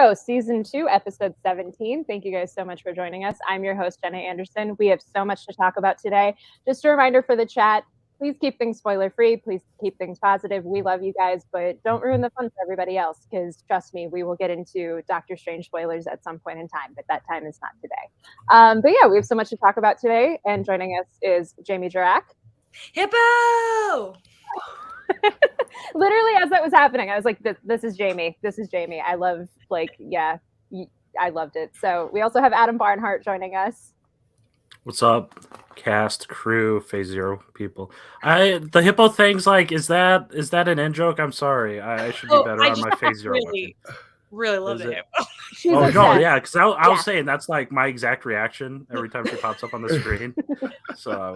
Hippo, Season 2, Episode 17. Thank you guys so much for joining us. I'm your host, Jenna Anderson. We have so much to talk about today. Just a reminder for the chat, please keep things spoiler-free. Please keep things positive. We love you guys, but don't ruin the fun for everybody else, because trust me, we will get into Doctor Strange spoilers at some point in time, but that time is not today. But yeah, we have so much to talk about today, and joining us is Jamie Jirac. Hippo! Literally, as that was happening, I was like, this is Jamie. This is Jamie. I love, I loved it. So we also have Adam Barnhart joining us. What's up, cast, crew, Phase Zero people? The Hippo thing's like, is that an in joke? I'm sorry. I should be better on my Phase Zero. Really love it. Oh no, yeah, because I was saying that's like my exact reaction every time she pops up on the screen. So I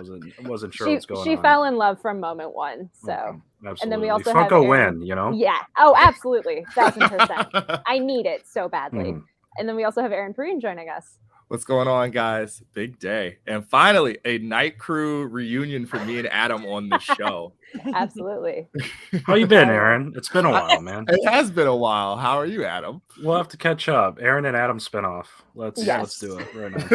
wasn't sure what's going on. She fell in love from moment one. So absolutely. And then we also Funko have Aaron. win, you know? Yeah. Oh, absolutely, 1000%. I need it so badly. And then we also have Aaron Perrine joining us. What's going on, guys? Big day. And finally, a night crew reunion for me and Adam on the show. Absolutely. How you been, Aaron? It's been a while, man. It has been a while. How are you, Adam? We'll have to catch up. Aaron and Adam spinoff. Let's do it right now.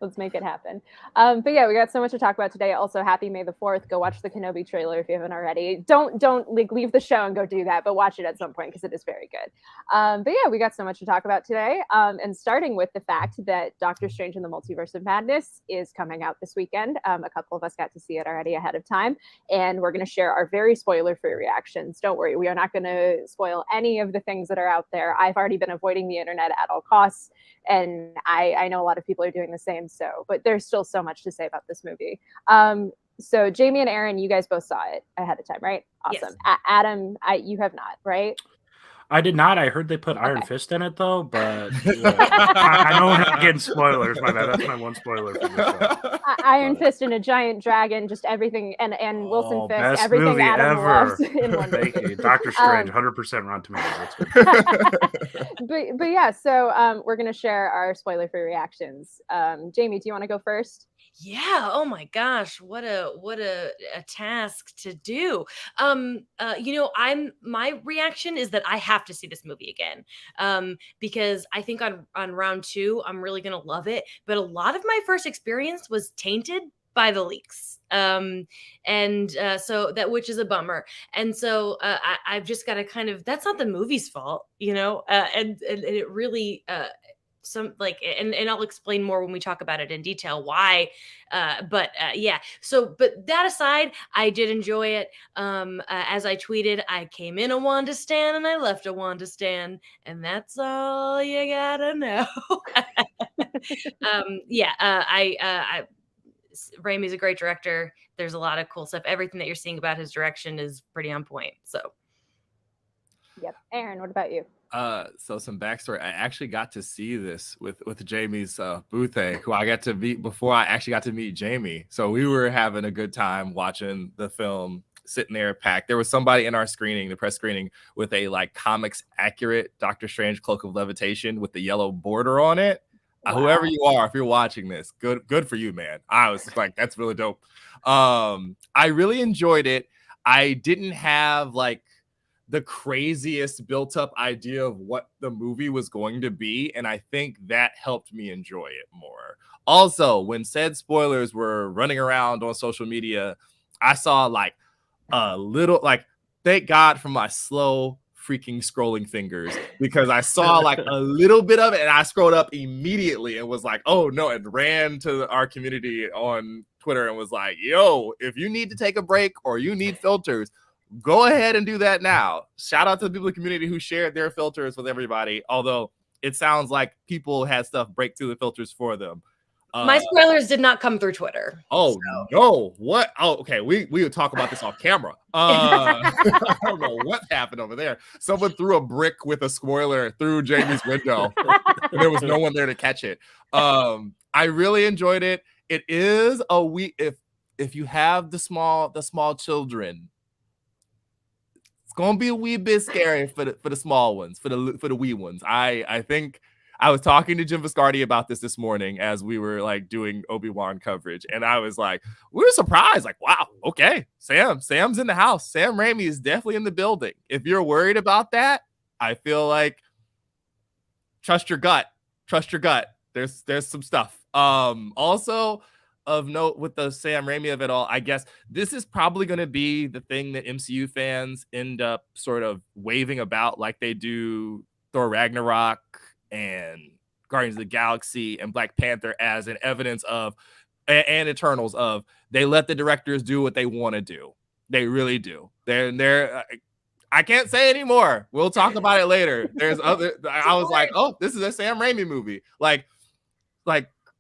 Let's make it happen. But yeah, we got so much to talk about today. Also, happy May the 4th. Go watch the Kenobi trailer if you haven't already. Don't like leave the show and go do that, but watch it at some point because it is very good. But yeah, we got so much to talk about today. And starting with the fact that Doctor Strange in the Multiverse of Madness is coming out this weekend. A couple of us got to see it already ahead of time, and we're going to share our very spoiler-free reactions. Don't worry, we are not going to spoil any of the things that are out there. I've already been avoiding the internet at all costs, and I know a lot of people are doing the same. So, but there's still so much to say about this movie. So Jamie and Aaron, you guys both saw it ahead of time, right? Awesome. Yes. Adam, you have not, right? I did not. I heard they put Iron Fist in it, though, but I know we're not getting spoilers. My bad. That's my one spoiler for this show. Iron Fist and a giant dragon, just everything, and Wilson Fisk, best everything movie Adam ever. loves in one movie. Thank you. Doctor Strange, 100% Rotten Tomatoes. But yeah, so we're going to share our spoiler-free reactions. Jamie, do you want to go first? Yeah. Oh my gosh. What a task to do. My reaction is that I have to see this movie again. Because I think on round 2, I'm really going to love it. But a lot of my first experience was tainted by the leaks. So that, which is a bummer. And so I've just got to kind of, that's not the movie's fault, and it really, and I'll explain more when we talk about it in detail why. But that aside, I did enjoy it. As I tweeted, I came in a Wanda stan and I left a Wanda stan, and that's all you gotta know. Raimi's a great director. There's a lot of cool stuff. Everything that you're seeing about his direction is pretty on point. So, yep. Aaron, what about you? So some backstory. I actually got to see this with Jamie's Booth, who I got to meet before I actually got to meet Jamie. So we were having a good time watching the film, sitting there packed. There was somebody in our screening, the press screening, with a comics accurate Doctor Strange Cloak of Levitation with the yellow border on it. Wow. Whoever you are, if you're watching this, good for you, man. I was like, that's really dope. I really enjoyed it. I didn't have the craziest built up idea of what the movie was going to be, and I think that helped me enjoy it more. Also, when said spoilers were running around on social media, I saw a little, thank God for my slow freaking scrolling fingers, because I saw a little bit of it and I scrolled up immediately and was like, oh no, and ran to our community on Twitter and was like, yo, if you need to take a break or you need filters, go ahead and do that now. Shout out to the people in the community who shared their filters with everybody, although it sounds like people had stuff break through the filters for them. My spoilers did not come through Twitter. Oh, so. No. What? Oh, okay. We would talk about this off camera. I don't know what happened over there. Someone threw a brick with a spoiler through Jamie's window. And there was no one there to catch it. I really enjoyed it. It is if you have the small children, it's gonna be a wee bit scary for the small ones, for the wee ones. I think I was talking to Jim Viscardi about this morning as we were doing Obi-Wan coverage, and I was like, we were surprised, wow, okay, Sam's in the house. Sam Raimi is definitely in the building. If you're worried about that, I feel like trust your gut. There's some stuff. Also of note with the Sam Raimi of it all, I guess this is probably going to be the thing that MCU fans end up sort of waving about, like they do Thor Ragnarok and Guardians of the Galaxy and Black Panther, as an evidence of, and Eternals, of they let the directors do what they want to do. They really do. They're I can't say anymore. We'll talk about it later. There's other. I was like, oh, this is a Sam Raimi movie. Like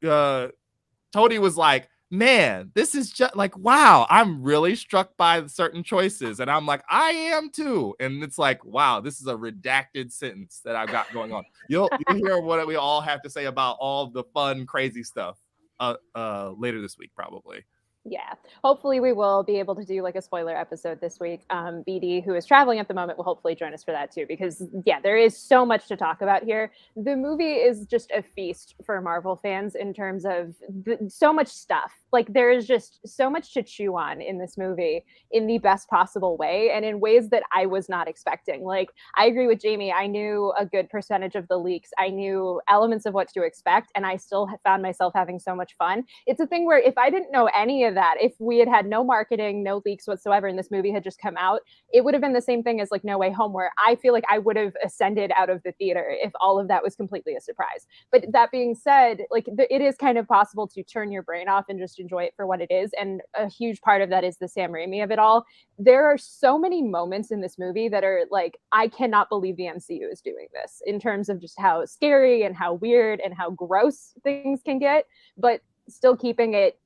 Tony was like, man, this is just like, wow, I'm really struck by certain choices. And I'm like, I am too. And it's like, wow, this is a redacted sentence that I've got going on. You'll hear what we all have to say about all the fun, crazy stuff later this week, probably. Yeah, hopefully we will be able to do like a spoiler episode this week. BD, who is traveling at the moment, will hopefully join us for that too, because yeah, there is so much to talk about here. The movie is just a feast for Marvel fans in terms of so much stuff. Like there is just so much to chew on in this movie in the best possible way and in ways that I was not expecting. Like I agree with Jamie. I knew a good percentage of the leaks. I knew elements of what to expect, and I still found myself having so much fun. It's a thing where if I didn't know any of that, if we had had no marketing, no leaks whatsoever, and this movie had just come out, it would have been the same thing as like No Way Home, where I feel like I would have ascended out of the theater if all of that was completely a surprise. But that being said, like it is kind of possible to turn your brain off and just enjoy it for what it is. And a huge part of that is the Sam Raimi of it all. There are so many moments in this movie that are like, I cannot believe the MCU is doing this in terms of just how scary and how weird and how gross things can get, but still keeping it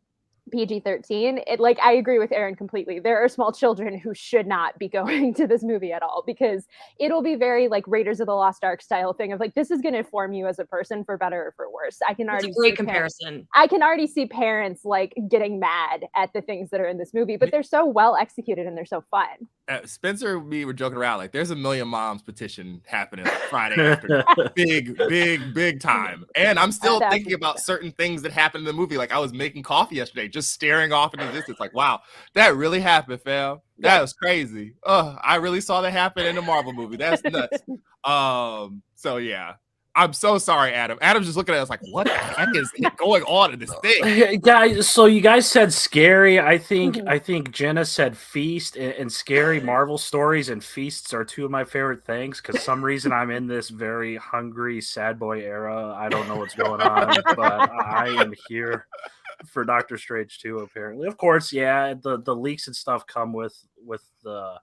PG-13. It, like, I agree with Aaron completely. There are small children who should not be going to this movie at all, because it'll be very like Raiders of the Lost Ark style thing of like, this is going to form you as a person for better or for worse. I can already great comparison. I can already see parents like getting mad at the things that are in this movie, but they're so well executed and they're so fun. Spencer and me were joking around like there's a Million Moms petition happening like Friday afternoon. big time. And I'm still thinking about certain things that happened in the movie. Like I was making coffee yesterday, just staring off into the distance, like, wow, that really happened, fam. That was crazy. I really saw that happen in a Marvel movie. That's nuts. So yeah. I'm so sorry, Adam. Adam's just looking at us like, what the heck is going on in this thing? Guys, so you guys said scary. I think Jenna said feast, and scary Marvel stories and feasts are two of my favorite things, because some reason I'm in this very hungry sad boy era. I don't know what's going on, but I am here for Doctor Strange 2, apparently. Of course, yeah, the leaks and stuff come with the,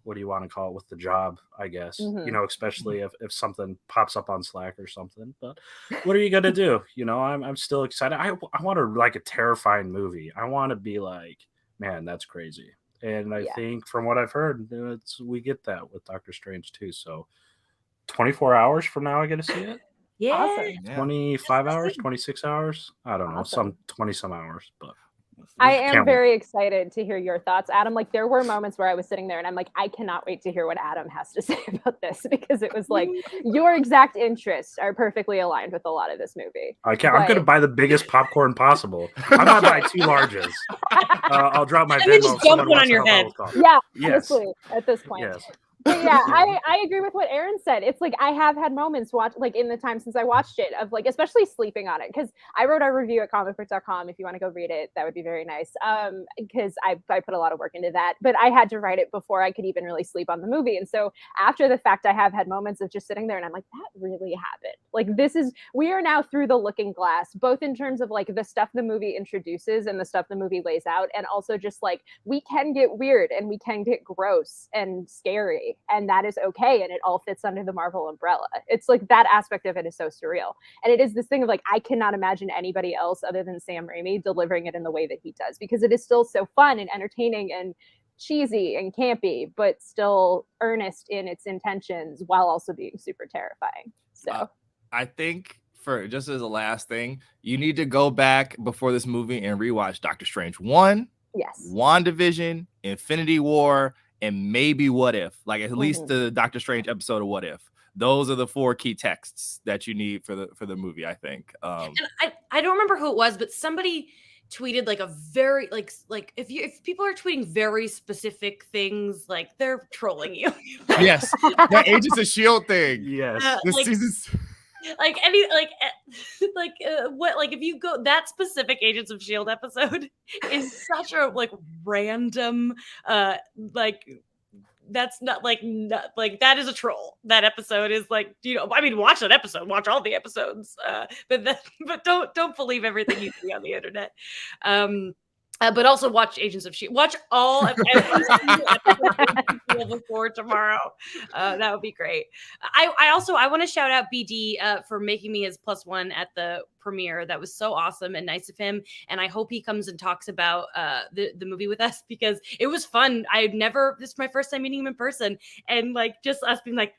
what do you want to call it, with the job, I guess. You know, especially if something pops up on Slack or something. But what are you gonna do? You know, I'm still excited. I want to like a terrifying movie. I want to be like, man, that's crazy. And I think from what I've heard, we get that with Doctor Strange 2. So 24 hours from now, I get to see it. Yeah. Awesome. 25 hours, 26 hours. I don't know, some 20 some hours, but I am very excited to hear your thoughts, Adam. Like there were moments where I was sitting there and I'm like, I cannot wait to hear what Adam has to say about this, because it was like your exact interests are perfectly aligned with a lot of this movie. I'm going to buy the biggest popcorn possible. I might buy 2 larges. I'll drop my Venmo. Just dump one on your head. Yeah, yes. Honestly, at this point. Yes. But yeah, I agree with what Aaron said. It's like I have had moments like in the time since I watched it of like, especially sleeping on it, because I wrote a review at comicbook.com. If you want to go read it, that would be very nice. Because I put a lot of work into that, but I had to write it before I could even really sleep on the movie. And so after the fact, I have had moments of just sitting there and I'm like, that really happened. Like we are now through the looking glass, both in terms of like the stuff the movie introduces and the stuff the movie lays out, and also just like we can get weird and we can get gross and scary. And that is okay. And it all fits under the Marvel umbrella. It's like that aspect of it is so surreal. And it is this thing of like, I cannot imagine anybody else other than Sam Raimi delivering it in the way that he does, because it is still so fun and entertaining and cheesy and campy, but still earnest in its intentions while also being super terrifying. So I think for just as a last thing, you need to go back before this movie and rewatch Doctor Strange 1, yes, WandaVision, Infinity War, and maybe What If, like at least the Doctor Strange episode of What If. Those are the 4 key texts that you need for the movie, I think. And I don't remember who it was, but somebody tweeted like a very like if people are tweeting very specific things, like they're trolling you. Yes, that Agents of S.H.I.E.L.D. thing. Yes, This like, season's. like what, like if you go, that specific Agents of Shield episode is such a like random like that's not like that is a troll. That episode is like, I mean, watch that episode, watch all the episodes, but don't believe everything you see on the internet. But also watch Agents of Shield. Watch all of every single episode before tomorrow. That would be great. I want to shout out BD for making me his +1 at the premiere. That was so awesome and nice of him. And I hope he comes and talks about the movie with us, because it was fun. This is my first time meeting him in person, and like just us being like.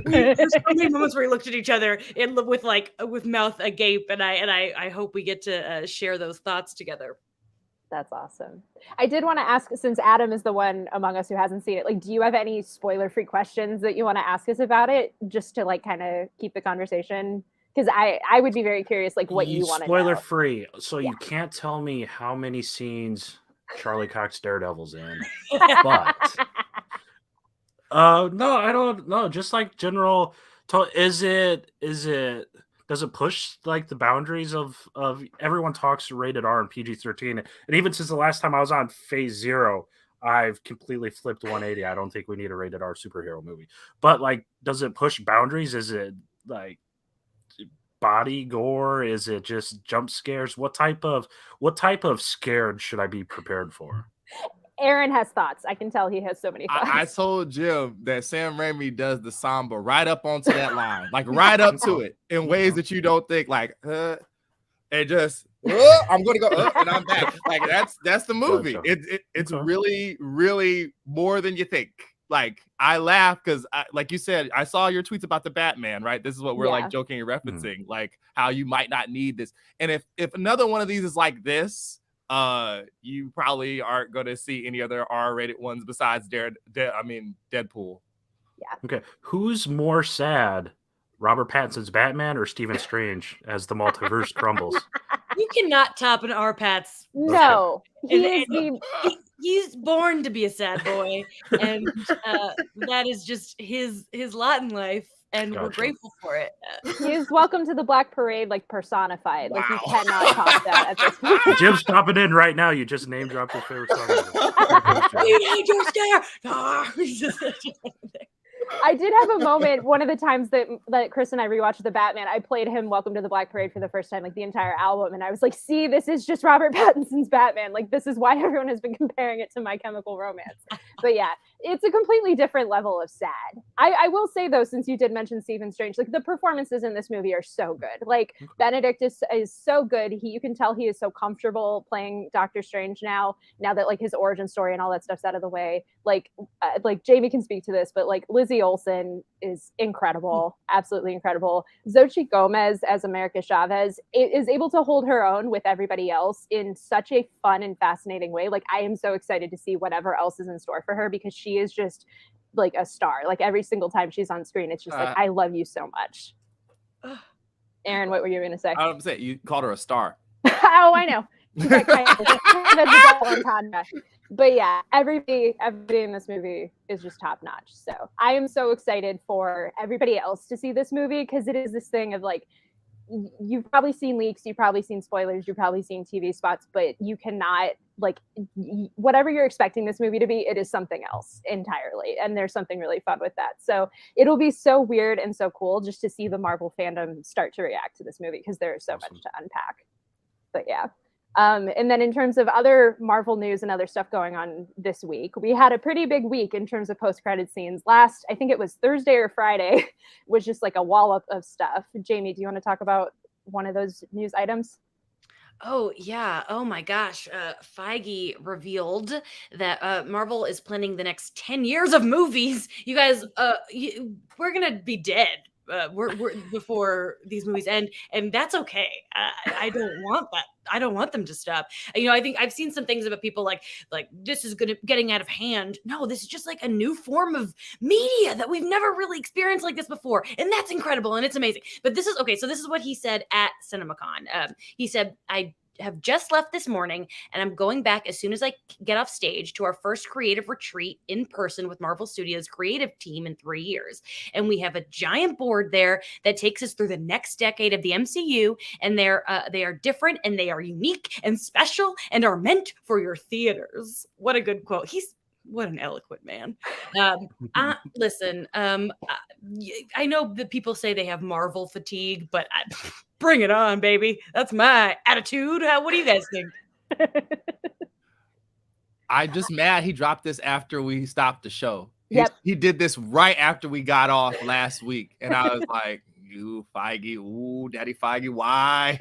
There's so many moments where we looked at each other with mouth agape, and I hope we get to share those thoughts together. That's awesome. I did want to ask, since Adam is the one among us who hasn't seen it, like, do you have any spoiler-free questions that you want to ask us about it, just to like kind of keep the conversation? Because I would be very curious, like what you want to know. Spoiler-free, so you can't tell me how many scenes Charlie Cox Daredevil's in, but. No, I don't know. Just like general, does it push like the boundaries of everyone talks rated R and PG-13, and even since the last time I was on Phase Zero, I've completely flipped 180. I don't think we need a rated R superhero movie, but like, does it push boundaries? Is it like body gore? Is it just jump scares? What type of scared should I be prepared for? Aaron has thoughts. I can tell he has so many thoughts. I told Jim that Sam Raimi does the Samba right up onto that line, like right up to it in ways that you don't think, like, and just, I'm going to go, and I'm back. Like, that's the movie. Gotcha. It's really, really more than you think. Like, I laugh because, like you said, I saw your tweets about the Batman, right? This is what we're like joking and referencing, like how you might not need this. And if another one of these is like this, you probably aren't going to see any other R-rated ones besides Deadpool. Yeah. Okay. Who's more sad, Robert Pattinson's Batman or Stephen Strange as the multiverse crumbles? You cannot top an R-Pat's. No. He's born to be a sad boy, and that is just his lot in life. And we're grateful for it. He is welcome to the Black Parade, like personified. Wow. Like, you cannot top that at this point. Jim's popping in right now. You just name dropped his favorite song. I did have a moment, one of the times that Chris and I rewatched the Batman, I played him Welcome to the Black Parade for the first time, like the entire album. And I was like, see, this is just Robert Pattinson's Batman. Like, this is why everyone has been comparing it to My Chemical Romance. But yeah, it's a completely different level of sad. I will say, though, since you did mention Stephen Strange, like the performances in this movie are so good. Like, Benedict is so good. You can tell he is so comfortable playing Doctor Strange now that like his origin story and all that stuff's out of the way. Like Jamie can speak to this, but like Lizzie Olsen is incredible, absolutely incredible. Xochitl Gomez as America Chavez is able to hold her own with everybody else in such a fun and fascinating way. Like, I am so excited to see whatever else is in store for her, because she is just like a star. Like, every single time she's on screen, it's just like, I love you so much. Aaron, what were you going to say? I was saying, you called her a star. Oh, I know. But yeah, everybody in this movie is just top notch. So I am so excited for everybody else to see this movie, because it is this thing of like, you've probably seen leaks, you've probably seen spoilers, you've probably seen TV spots, but you cannot, like, whatever you're expecting this movie to be, it is something else entirely. And there's something really fun with that. So it'll be so weird and so cool just to see the Marvel fandom start to react to this movie, because there is so much to unpack. But yeah. And then in terms of other Marvel news and other stuff going on this week, we had a pretty big week in terms of post-credit scenes. Last, I think it was Thursday or Friday, was just like a wallop of stuff. Jamie, do you want to talk about one of those news items? Oh, yeah. Oh, my gosh. Feige revealed that Marvel is planning the next 10 years of movies. You guys, we're going to be dead. We're before these movies end, and that's okay. I don't want that. I don't want them to stop. I think I've seen some things about people like this is getting out of hand. No, this is just like a new form of media that we've never really experienced like this before, and that's incredible and it's amazing. But this is okay. So this is what he said at CinemaCon. He said, have just left this morning, and I'm going back as soon as I get off stage to our first creative retreat in person with Marvel Studios creative team in 3 years. And we have a giant board there that takes us through the next decade of the MCU, and they are different and they are unique and special and are meant for your theaters. What a good quote. What an eloquent man. Listen, I know that people say they have Marvel fatigue, but bring it on, baby. That's my attitude. What do you guys think? I'm just mad he dropped this after we stopped the show. Yep. He did this right after we got off last week. And I was like, you Feige, ooh, Daddy Feige, why?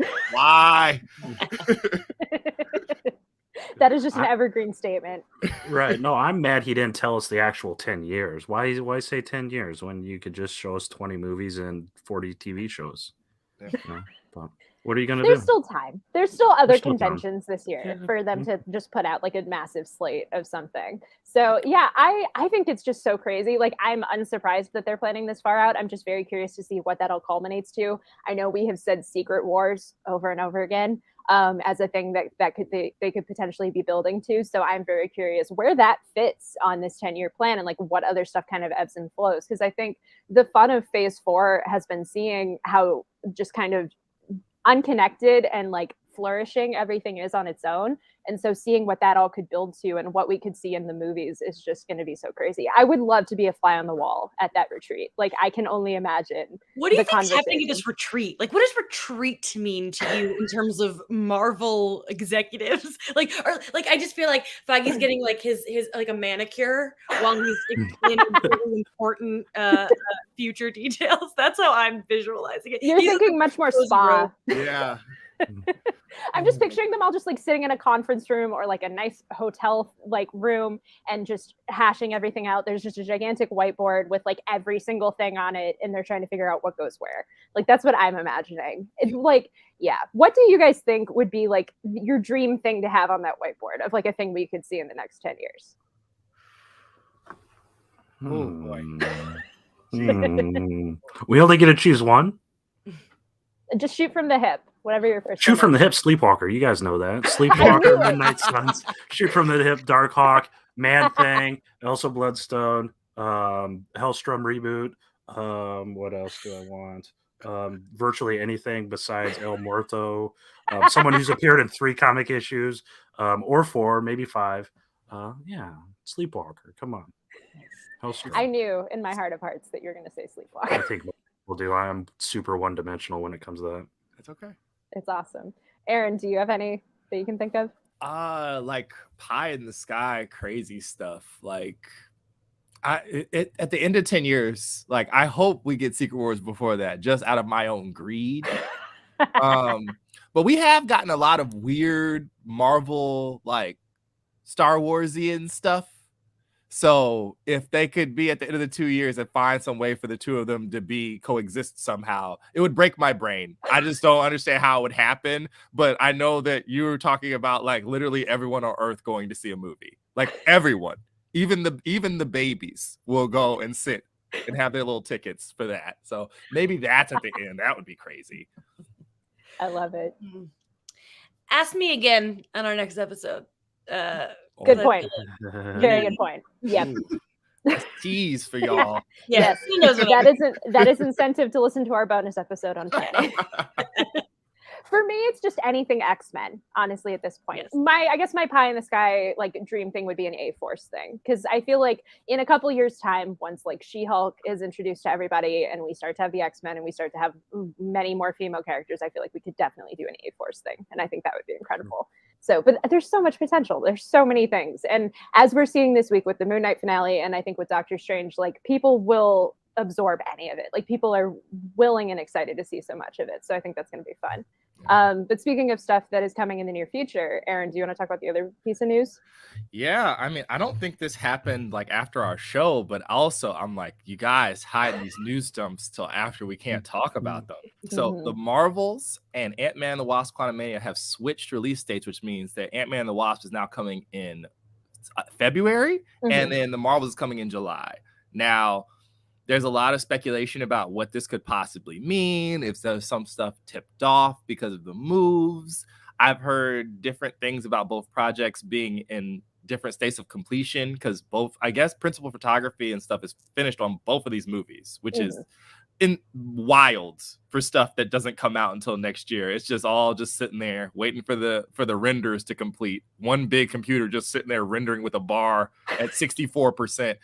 That is just an evergreen statement. Right. No, I'm mad he didn't tell us the actual 10 years. Why say 10 years when you could just show us 20 movies and 40 TV shows? Yeah. You know, but what are you going to do? There's still time. There's still other There's still conventions this year for them to just put out like a massive slate of something. So yeah, I think it's just so crazy. Like, I'm unsurprised that they're planning this far out. I'm just very curious to see what that all culminates to. I know we have said Secret Wars over and over again. As a thing that they could potentially be building to. So I'm very curious where that fits on this 10-year plan and like what other stuff kind of ebbs and flows. Because I think the fun of Phase 4 has been seeing how just kind of unconnected and like flourishing everything is on its own. And so seeing what that all could build to and what we could see in the movies is just going to be so crazy. I would love to be a fly on the wall at that retreat. Like, I can only imagine. What do you think is happening at this retreat? Like, what does retreat mean to you in terms of Marvel executives? Like, or like, I just feel like Feige's getting like his like a manicure while he's explaining really important future details. That's how I'm visualizing it. You're thinking much more spa. Yeah. I'm just picturing them all just like sitting in a conference room or like a nice hotel like room and just hashing everything out. There's just a gigantic whiteboard with like every single thing on it, and they're trying to figure out what goes where. Like, that's what I'm imagining. It's like, yeah. What do you guys think would be like your dream thing to have on that whiteboard of like a thing we could see in the next 10 years? Oh boy. We only get to choose one? Just shoot from the hip. Whatever your first. Shoot from the hip, Sleepwalker. You guys know that. Sleepwalker, Midnight Suns. Shoot from the hip, Darkhawk, Man Thing, Elsa Bloodstone, Hellstrom reboot. What else do I want? Virtually anything besides El Muerto. Someone who's appeared in 3 comic issues, or 4, maybe 5. Yeah, Sleepwalker. Come on. Hellstrom. I knew in my heart of hearts that you're going to say Sleepwalker. I think we'll do. I am super one-dimensional when it comes to that. It's okay. It's awesome. Aaron, do you have any that you can think of? Like pie in the sky, crazy stuff. Like, at the end of 10 years, like, I hope we get Secret Wars before that, just out of my own greed. But we have gotten a lot of weird Marvel, like Star Warsian stuff. So if they could be at the end of the 2 years and find some way for the two of them to coexist somehow, it would break my brain. I just don't understand how it would happen. But I know that you were talking about like literally everyone on Earth going to see a movie. Like, everyone, even the babies will go and sit and have their little tickets for that. So maybe that's at the end. That would be crazy. I love it. Ask me again on our next episode. Good point. Very good point. Yep. Tease for y'all. Yes. That is incentive to listen to our bonus episode on Friday. For me, it's just anything X-Men, honestly, at this point. Yes. I guess my pie in the sky like dream thing would be an A-Force thing, because I feel like in a couple years' time, once like She-Hulk is introduced to everybody and we start to have the X-Men and we start to have many more female characters, I feel like we could definitely do an A-Force thing, and I think that would be incredible. So, but there's so much potential. There's so many things, and as we're seeing this week with the Moon Knight finale, and I think with Doctor Strange, like, people will absorb any of it. Like, people are willing and excited to see so much of it. So I think that's going to be fun. But speaking of stuff that is coming in the near future, Aaron, do you want to talk about the other piece of news? Yeah, I mean, I don't think this happened like after our show, but also I'm like, you guys hide these news dumps till after we can't talk about them. So the Marvels and Ant-Man and the Wasp: Quantumania have switched release dates, which means that Ant-Man and the Wasp is now coming in February, and then the Marvels is coming in July. Now, there's a lot of speculation about what this could possibly mean, if there's some stuff tipped off because of the moves. I've heard different things about both projects being in different states of completion, because both, I guess, principal photography and stuff is finished on both of these movies, which is in wild for stuff that doesn't come out until next year. It's just all just sitting there waiting for the renders to complete. One big computer just sitting there rendering with a bar at 64%.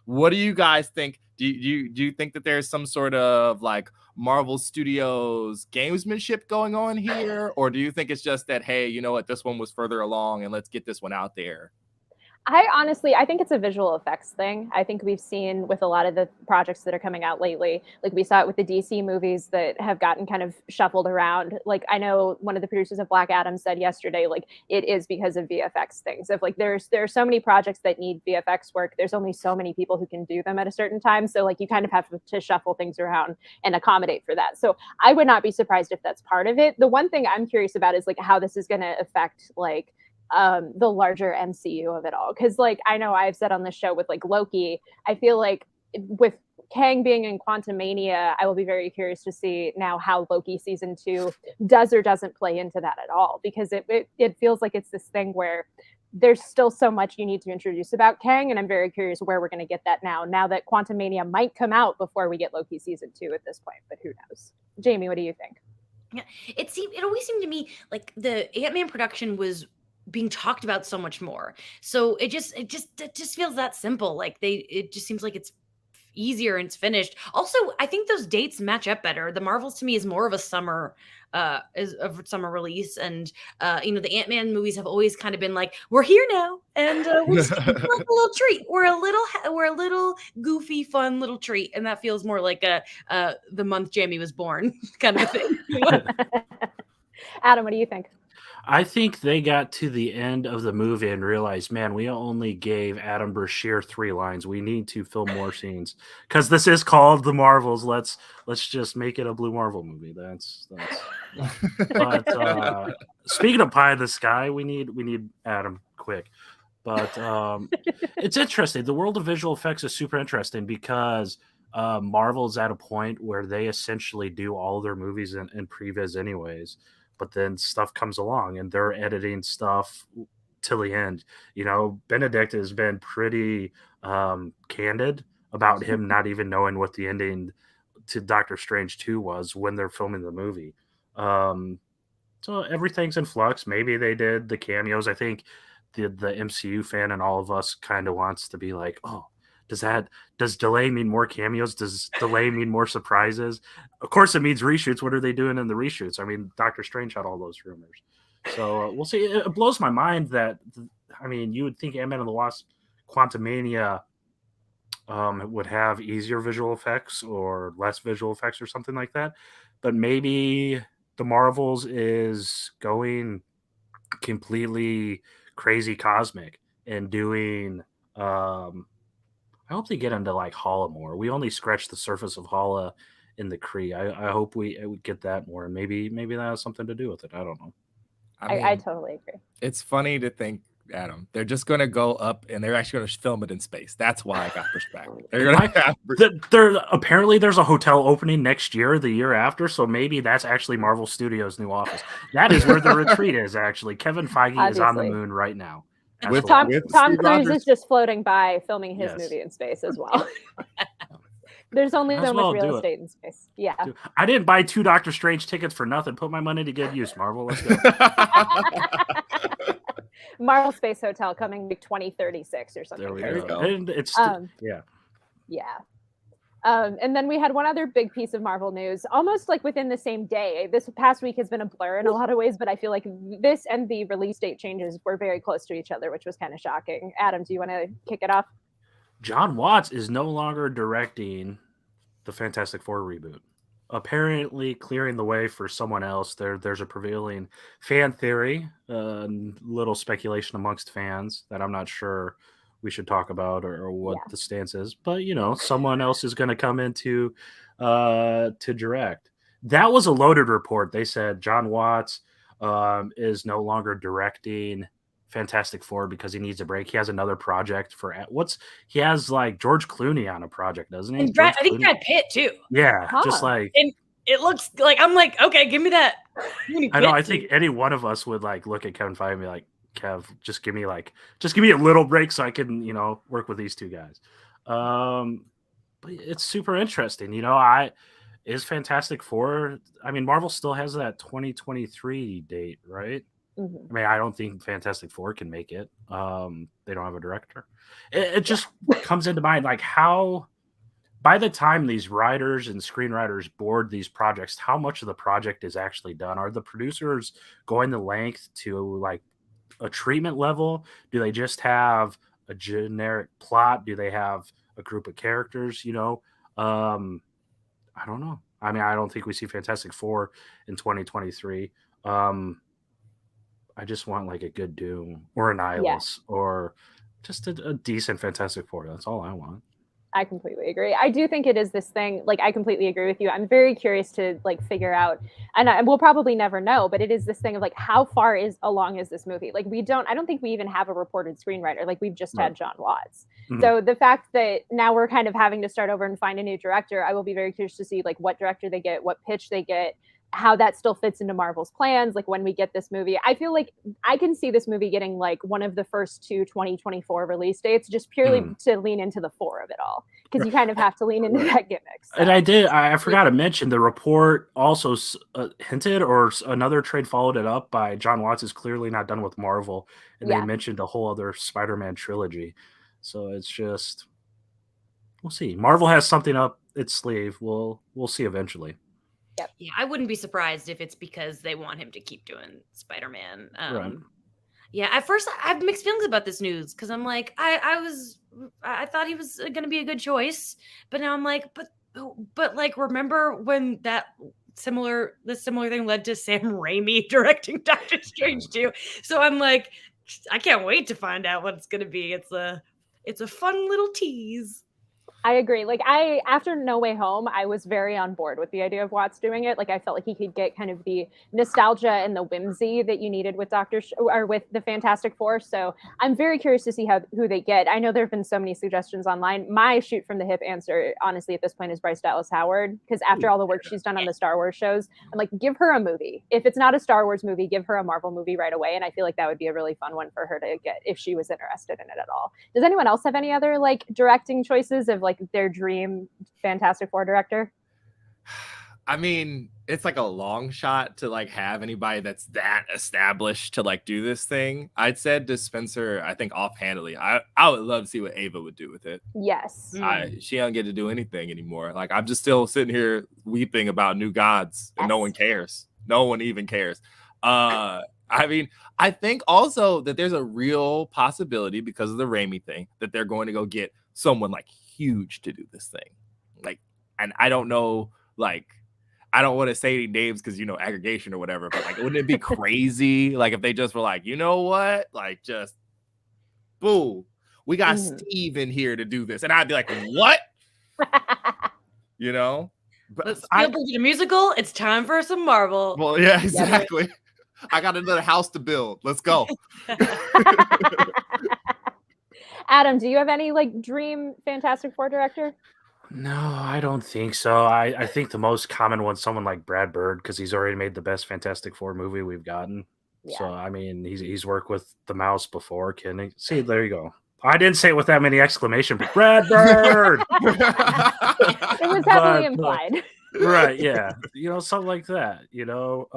What do you guys think? Do you think that there's some sort of like Marvel Studios gamesmanship going on here, or do you think it's just that, hey, you know what, this one was further along and let's get this one out there? I think it's a visual effects thing. I think we've seen with a lot of the projects that are coming out lately, like we saw it with the DC movies that have gotten kind of shuffled around. Like I know one of the producers of Black Adam said yesterday, like it is because of VFX things. If like there are so many projects that need VFX work, there's only so many people who can do them at a certain time. So like you kind of have to shuffle things around and accommodate for that. So I would not be surprised if that's part of it. The one thing I'm curious about is like how this is going to affect like the larger MCU of it all. Because like I know I've said on this show with like Loki, I feel like with Kang being in Quantumania, I will be very curious to see now how Loki season 2 does or doesn't play into that at all. Because it feels like it's this thing where there's still so much you need to introduce about Kang, and I'm very curious where we're going to get that now that Quantumania might come out before we get Loki season 2 at this point, but who knows? Jamie, what do you think? Yeah, it always seemed to me like the Ant-Man production was being talked about so much more. So it just feels that simple. Like it just seems like it's easier and it's finished. Also, I think those dates match up better. The Marvels to me is more of a summer release, and the Ant-Man movies have always kind of been like, we're here now, and we're just like a little treat. We're a little goofy, fun little treat, and that feels more like the month Jamie was born kind of a thing. Adam, what do you think? I think they got to the end of the movie and realized, man, we only gave Adam Brashear 3 lines. We need to film more scenes because this is called The Marvels. Let's just make it a Blue Marvel movie. That's. But speaking of pie in the sky, we need Adam quick. But it's interesting. The world of visual effects is super interesting because Marvel's at a point where they essentially do all their movies in previs anyways. But then stuff comes along and they're editing stuff till the end. Benedict has been pretty candid about him not even knowing what the ending to Doctor Strange 2 was when they're filming the movie. So everything's in flux. Maybe they did the cameos. I think the MCU fan and all of us kind of wants to be like, oh, does delay mean more cameos? Does delay mean more surprises? Of course it means reshoots. What are they doing in the reshoots? I mean, Doctor Strange had all those rumors. So we'll see. It blows my mind that, you would think Ant-Man and the Wasp Quantumania would have easier visual effects or less visual effects or something like that. But maybe the Marvels is going completely crazy cosmic and doing I hope they get into like Hala more. We only scratched the surface of Hala in the Kree. I hope we get that more. And maybe that has something to do with it. I don't know. I totally agree. It's funny to think, Adam, they're just going to go up and they're actually going to film it in space. That's why I got pushed back. They're going to apparently there's a hotel opening next year, the year after. So maybe that's actually Marvel Studios' new office. That is where the retreat is. Actually, Kevin Feige is on the moon right now. Tom Cruise is just floating by filming his movie in space as well. There's only so much real estate in space. Yeah. I didn't buy 2 Doctor Strange tickets for nothing. Put my money to good use, Marvel. Let's go. Marvel Space Hotel coming to 2036 or something. There we go. And it's yeah. And then we had one other big piece of Marvel news, almost like within the same day. This past week has been a blur in a lot of ways, but I feel like this and the release date changes were very close to each other, which was kind of shocking. Adam, do you want to kick it off? John Watts is no longer directing the Fantastic Four reboot. Apparently clearing the way for someone else. There's a prevailing fan theory, little speculation amongst fans that I'm not sure we should talk about or what the stance is, but someone else is going to come in to direct. That was a loaded report. They said John Watts is no longer directing Fantastic Four because he needs a break. He has another project he has like George Clooney on a project, doesn't he? And I think Brad Pitt too. Yeah, just like it looks like I'm like, okay, give me that. I know. I think any one of us would like look at Kevin Feige and be like, Kev, just give me a little break so I can, work with these two guys. But it's super interesting. Is Fantastic Four? I mean, Marvel still has that 2023 date, right? Mm-hmm. I mean, I don't think Fantastic Four can make it. They don't have a director. It just comes into mind, like how by the time these writers and screenwriters board these projects, how much of the project is actually done? Are the producers going the length to like a treatment level? Do they just have a generic plot? Do they have a group of characters? I don't know. I mean, I don't think we see Fantastic Four in 2023. I just want like a good Doom or an Nihilus or just a decent Fantastic Four. That's all I want. I completely agree. I do think it is this thing, like, I completely agree with you. I'm very curious to like figure out, and we'll probably never know, but it is this thing of like, how far along is this movie? Like, I don't think we even have a reported screenwriter. Like, we've just had John Watts. Mm-hmm. So the fact that now we're kind of having to start over and find a new director, I will be very curious to see like what director they get, what pitch they get, how that still fits into Marvel's plans. Like when we get this movie, I feel like I can see this movie getting like one of the first 2 2024 release dates, just purely to lean into the 4 of it all. Because you kind of have to lean into that gimmick. So. And I forgot to mention, the report also hinted, or another trade followed it up by John Watts is clearly not done with Marvel. And they mentioned a whole other Spider-Man trilogy. So it's just, we'll see. Marvel has something up its sleeve. We'll see eventually. Yep. Yeah, I wouldn't be surprised if it's because they want him to keep doing Spider-Man. Right. Yeah, at first I have mixed feelings about this news because I'm like, I thought he was going to be a good choice, but now I'm like, but like, remember when this similar thing led to Sam Raimi directing Doctor Strange 2? So I'm like, I can't wait to find out what it's going to be. It's a fun little tease. I agree. Like after No Way Home, I was very on board with the idea of Watts doing it. Like I felt like he could get kind of the nostalgia and the whimsy that you needed with with the Fantastic Four. So I'm very curious to see who they get. I know there have been so many suggestions online. My shoot from the hip answer, honestly, at this point is Bryce Dallas Howard, because after all the work she's done on the Star Wars shows, I'm like, give her a movie. If it's not a Star Wars movie, give her a Marvel movie right away. And I feel like that would be a really fun one for her to get if she was interested in it at all. Does anyone else have any other like directing choices of like their dream Fantastic Four director? I mean, it's like a long shot to like have anybody that's that established to like do this thing. I'd said to Spencer, I think offhandedly, I would love to see what Ava would do with it. Yes. She don't get to do anything anymore. Like I'm just still sitting here weeping about New Gods and no one cares. No one even cares. I mean, I think also that there's a real possibility because of the Raimi thing that they're going to go get someone like huge to do this thing. Like, and I don't know, like, I don't want to say any names because, you know, aggregation or whatever, but like, wouldn't it be crazy? Like if they just were like, you know what? Like just, boo, we got Steve in here to do this. And I'd be like, what? You know? But Spielberg did a musical. It's time for some Marvel. Well, yeah, exactly. Yeah, I got another house to build. Let's go. Adam, do you have any like dream Fantastic Four director? No, I don't think so. I think the most common one's someone like Brad Bird because he's already made the best Fantastic Four movie we've gotten. Yeah. So I mean, he's worked with the Mouse before. Can he? See, there you go. I didn't say it with that many exclamation, but Brad Bird. It was heavily implied. Right? Yeah, you know, something like that. You know,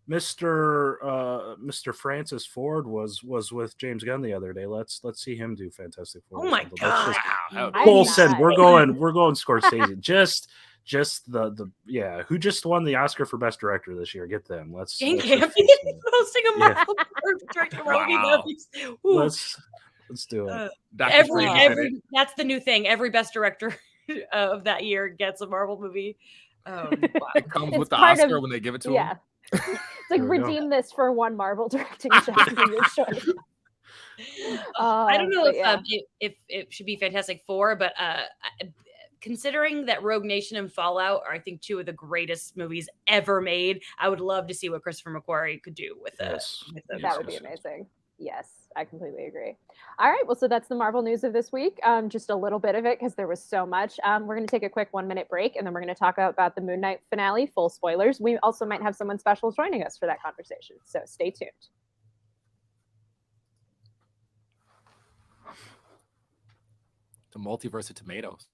Mr. Francis Ford was with James Gunn the other day. Let's see him do Fantastic Four. Oh my god! Coulson, we're going Scorsese. just the who just won the Oscar for Best Director this year? Get them. Jane Campion hosting a Marvel director. Wow. Let's do it. Every that's the new thing. Every Best Director of that year gets a Marvel movie. It comes with the Oscar when they give it to him. It's like redeem this for one Marvel directing job. I don't know if it should be Fantastic Four, but considering that Rogue Nation and Fallout are, I think, 2 of the greatest movies ever made, I would love to see what Christopher McQuarrie could do with it. That would be amazing. Yes, I completely agree. All right, well, so that's the Marvel news of this week. Just a little bit of it because there was so much. We're going to take a quick 1-minute break, and then we're going to talk about the Moon Knight finale, full spoilers. We also might have someone special joining us for that conversation, so stay tuned. The multiverse of tomatoes.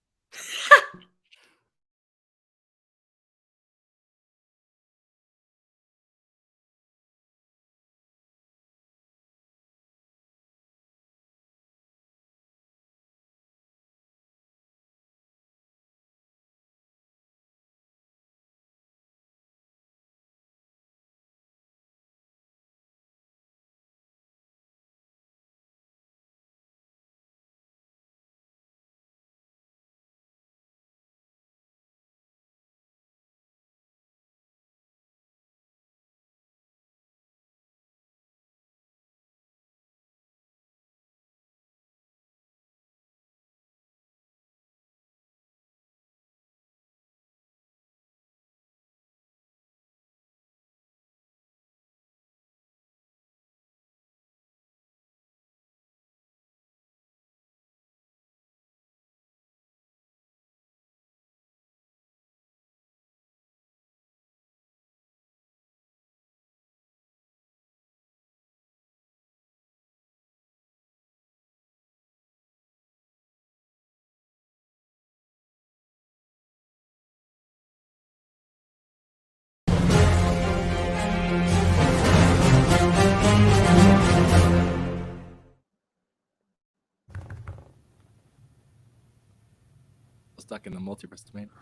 Stuck in the multiverse of tomatoes.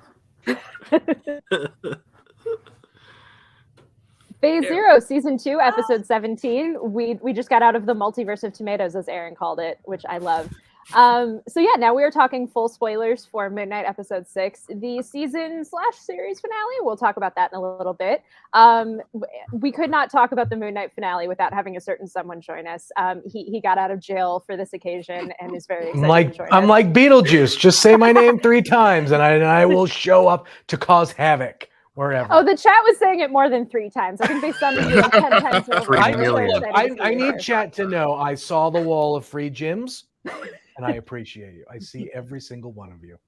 Phase Zero, Season 2, Episode 17. We just got out of the Multiverse of Tomatoes, as Aaron called it, which I love. So yeah, now we are talking full spoilers for Moon Knight Episode 6, the season/series finale. We'll talk about that in a little bit. We could not talk about the Moon Knight finale without having a certain someone join us. He got out of jail for this occasion and is very excited to join I'm us. like Beetlejuice. Just say my name 3 times and I will show up to cause havoc wherever. Oh, the chat was saying it more than 3 times. I think they summoned you like 10 times over. 3 million. I need chat to know I saw the wall of free gyms and I appreciate you. I see every single one of you.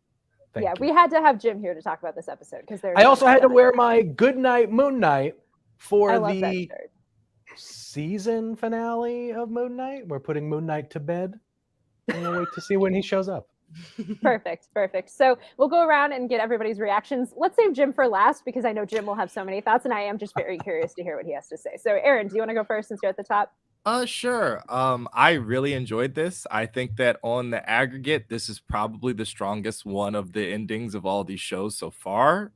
Thank you. We had to have Jim here to talk about this episode because I also had to wear my Good Night Moon Knight for the season finale of Moon Knight. We're putting Moon Knight to bed. I'm gonna wait to see when he shows up. Perfect. So we'll go around and get everybody's reactions. Let's save Jim for last because I know Jim will have so many thoughts and I am just very curious to hear what he has to say. So Aaron, do you want to go first since you're at the top? Sure. I really enjoyed this. I think that on the aggregate, this is probably the strongest one of the endings of all these shows so far.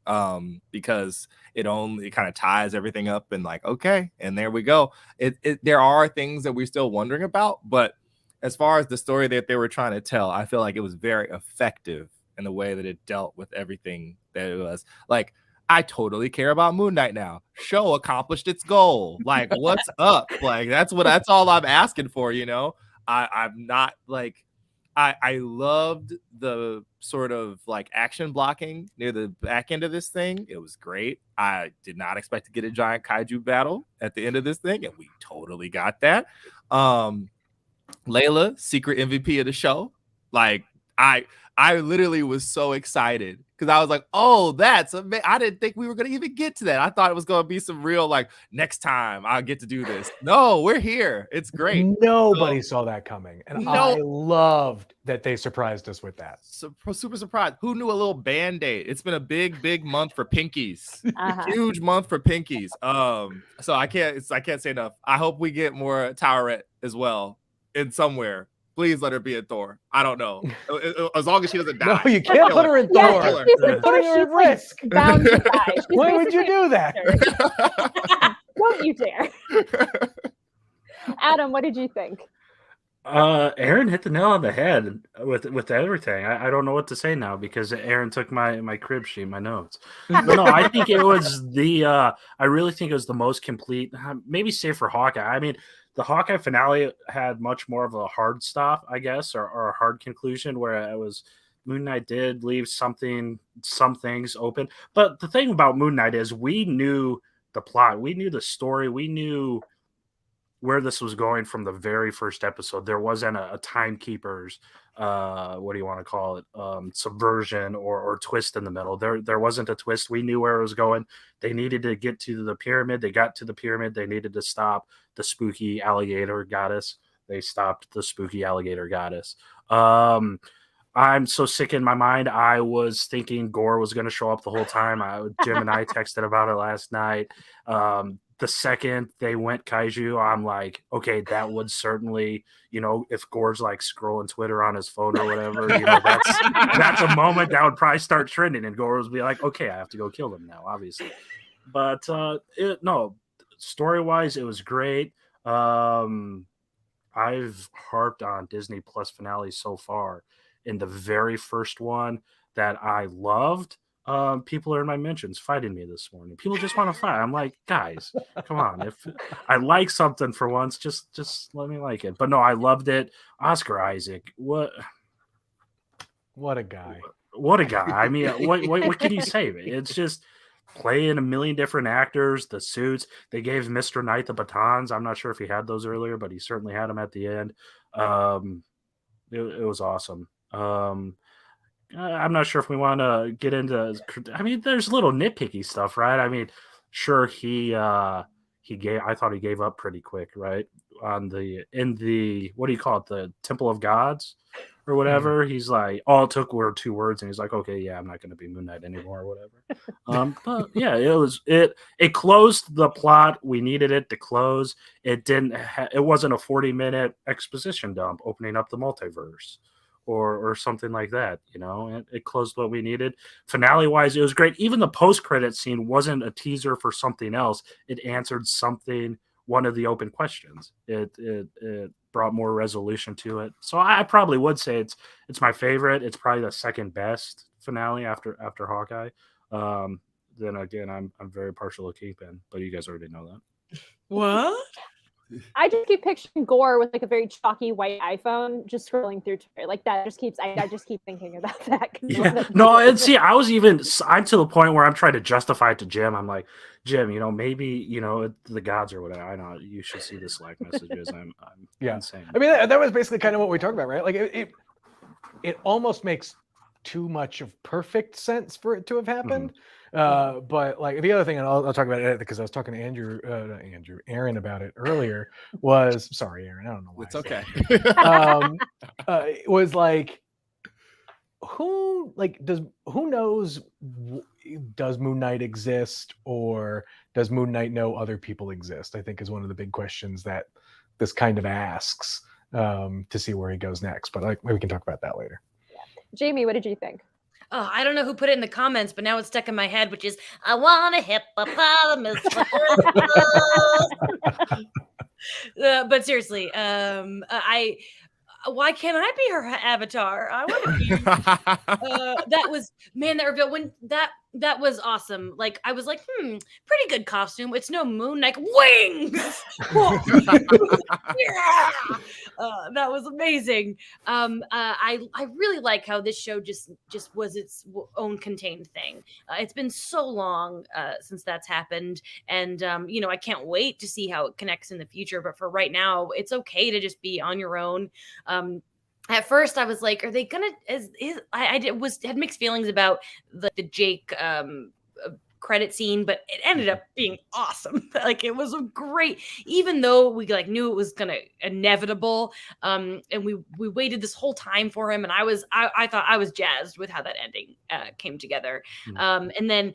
Because it kind of ties everything up and like, okay, and there we go. There are things that we're still wondering about, but as far as the story that they were trying to tell, I feel like it was very effective in the way that it dealt with everything that it was. Like, I totally care about Moon Knight now. Show accomplished its goal. Like, what's up? Like, that's all I'm asking for, you know? I'm not like, I loved the sort of like action blocking near the back end of this thing. It was great. I did not expect to get a giant kaiju battle at the end of this thing, and we totally got that. Layla, secret MVP of the show. Like, I literally was so excited because I was like, oh, that's amazing. I didn't think we were going to even get to that. I thought it was going to be some real, like, next time I'll get to do this. No, we're here. It's great. Nobody saw that coming. And I loved that they surprised us with that. Super surprised. Who knew a little Band-Aid? It's been a big month for pinkies. Huge month for pinkies. So I can't say enough. I hope we get more Towerette as well in somewhere. Please let her be in Thor. I don't know. As long as she doesn't die. No, you can't put her in Thor. You're putting her at risk. Bound to die. Why would you do that? Don't you dare. Adam, what did you think? Aaron hit the nail on the head with everything. I don't know what to say now because Aaron took my crib sheet, my notes. But no, I think it was I really think it was the most complete, maybe save for Hawkeye. I mean, the Hawkeye finale had much more of a hard stop, I guess, or a hard conclusion where it was Moon Knight did leave some things open. But the thing about Moon Knight is we knew the plot, we knew the story, we knew where this was going from the very first episode. There wasn't a timekeeper's what do you want to call it, subversion or twist in the middle. There wasn't a twist. We knew where it was going. They needed to get to the pyramid. They got to the pyramid. They needed to stop the spooky alligator goddess. They stopped the spooky alligator goddess. I'm so sick in my mind. I was thinking Gore was going to show up the whole time. Jim and I texted about it last night. The second they went Kaiju, I'm like, okay, that would certainly, if Gore's like scrolling Twitter on his phone or whatever, that's a moment that would probably start trending, and Gore would be like, okay, I have to go kill them now, obviously. But story-wise, it was great. I've harped on Disney Plus finales so far. In the very first one that I loved, people are in my mentions fighting me this morning. People just want to fight. I'm like, guys, come on. If I like something for once, just let me like it. But no, I loved it. Oscar Isaac, what a guy. What a guy. I mean, what can you say? It's just playing a million different actors, the suits. They gave Mr. Knight the batons. I'm not sure if he had those earlier, but he certainly had them at the end. It was awesome. I'm not sure if we want to get into. I mean, there's little nitpicky stuff, right? I mean, sure, he gave. I thought he gave up pretty quick, right? In the what do you call it? The Temple of Gods or whatever. Mm-hmm. He's like, all it took were 2 words, and he's like, okay, yeah, I'm not going to be Moon Knight anymore, or whatever. But yeah, it closed the plot we needed it to close. It didn't. It wasn't a 40-minute exposition dump opening up the multiverse. Or something like that, it closed what we needed. Finale wise, it was great. Even the post-credit scene wasn't a teaser for something else. It answered one of the open questions. It brought more resolution to it. So I probably would say it's my favorite. It's probably the second best finale after Hawkeye. Then again, I'm very partial to Kingpin, but you guys already know that. What? I just keep picturing Gore with like a very chalky white iPhone just scrolling through Twitter. Like that just keeps, I just keep thinking about that. Yeah. No, and see, I'm to the point where I'm trying to justify it to Jim. I'm like, Jim, maybe, the gods or whatever. I know you should see the Slack messages. I'm insane. I mean, that was basically kind of what we talked about, right? Like it almost makes too much of perfect sense for it to have happened. Mm-hmm. But like the other thing, and I'll talk about it because I was talking to Aaron about it earlier. Sorry, Aaron, I don't know why. It's okay. It was like, who knows? Does Moon Knight exist, or does Moon Knight know other people exist? I think is one of the big questions that this kind of asks to see where he goes next. But maybe we can talk about that later. Yeah. Jamie, what did you think? Oh, I don't know who put it in the comments, but now it's stuck in my head, which is, I want a hippopotamus. But seriously, why can't I be her avatar? I want to be. That was, man, that reveal when that was awesome. Like I was like, pretty good costume. It's no Moon Knight wings. Yeah, that was amazing. I really like how this show just was its own contained thing. It's been so long since that's happened, and I can't wait to see how it connects in the future. But for right now, it's okay to just be on your own. At first I was like, are they gonna had mixed feelings about the Jake credit scene, but it ended up being awesome. Like it was a great, even though we knew it was gonna inevitable, and we waited this whole time for him, and I thought I was jazzed with how that ending came together. And then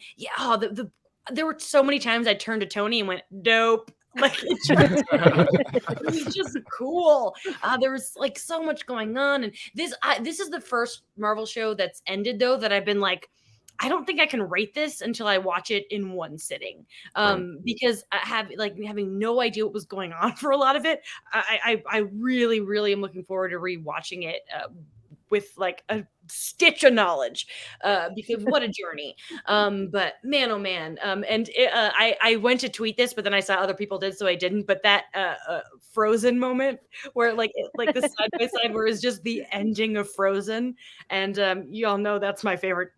there were so many times I turned to Tony and went, dope. Like it was just cool. There was like so much going on, and this is the first Marvel show that's ended though that I've been like, I don't think I can rate this until I watch it in one sitting, because I have having no idea what was going on for a lot of it. I really, really am looking forward to rewatching it with like a stitch of knowledge, because what a journey. But man, oh man. And I went to tweet this, but then I saw other people did, so I didn't. But that Frozen moment where like the side by side where it's just the ending of Frozen, and you all know that's my favorite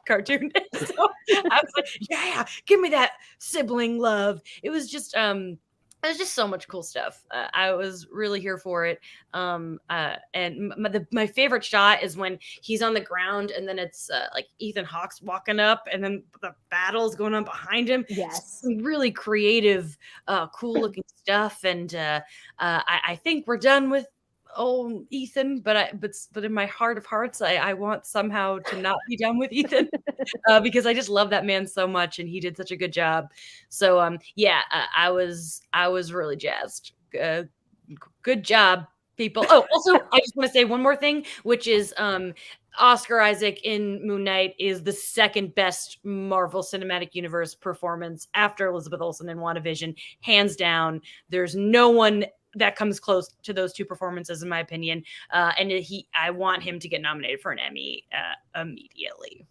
cartoon. So I was like, yeah, give me that sibling love. It was just There's just so much cool stuff. I was really here for it. And my favorite shot is when he's on the ground and then it's like Ethan Hawke's walking up and then the battle's going on behind him. Yes. Some really creative, cool looking stuff. And I think we're done with Ethan, but in my heart of hearts, I want somehow to not be done with Ethan because I just love that man so much and he did such a good job. So I was really jazzed. Good job, people. Oh, also I just want to say one more thing, which is Oscar Isaac in Moon Knight is the second best Marvel Cinematic Universe performance after Elizabeth Olsen in WandaVision, hands down. There's no one that comes close to those two performances, in my opinion. And I want him to get nominated for an Emmy immediately.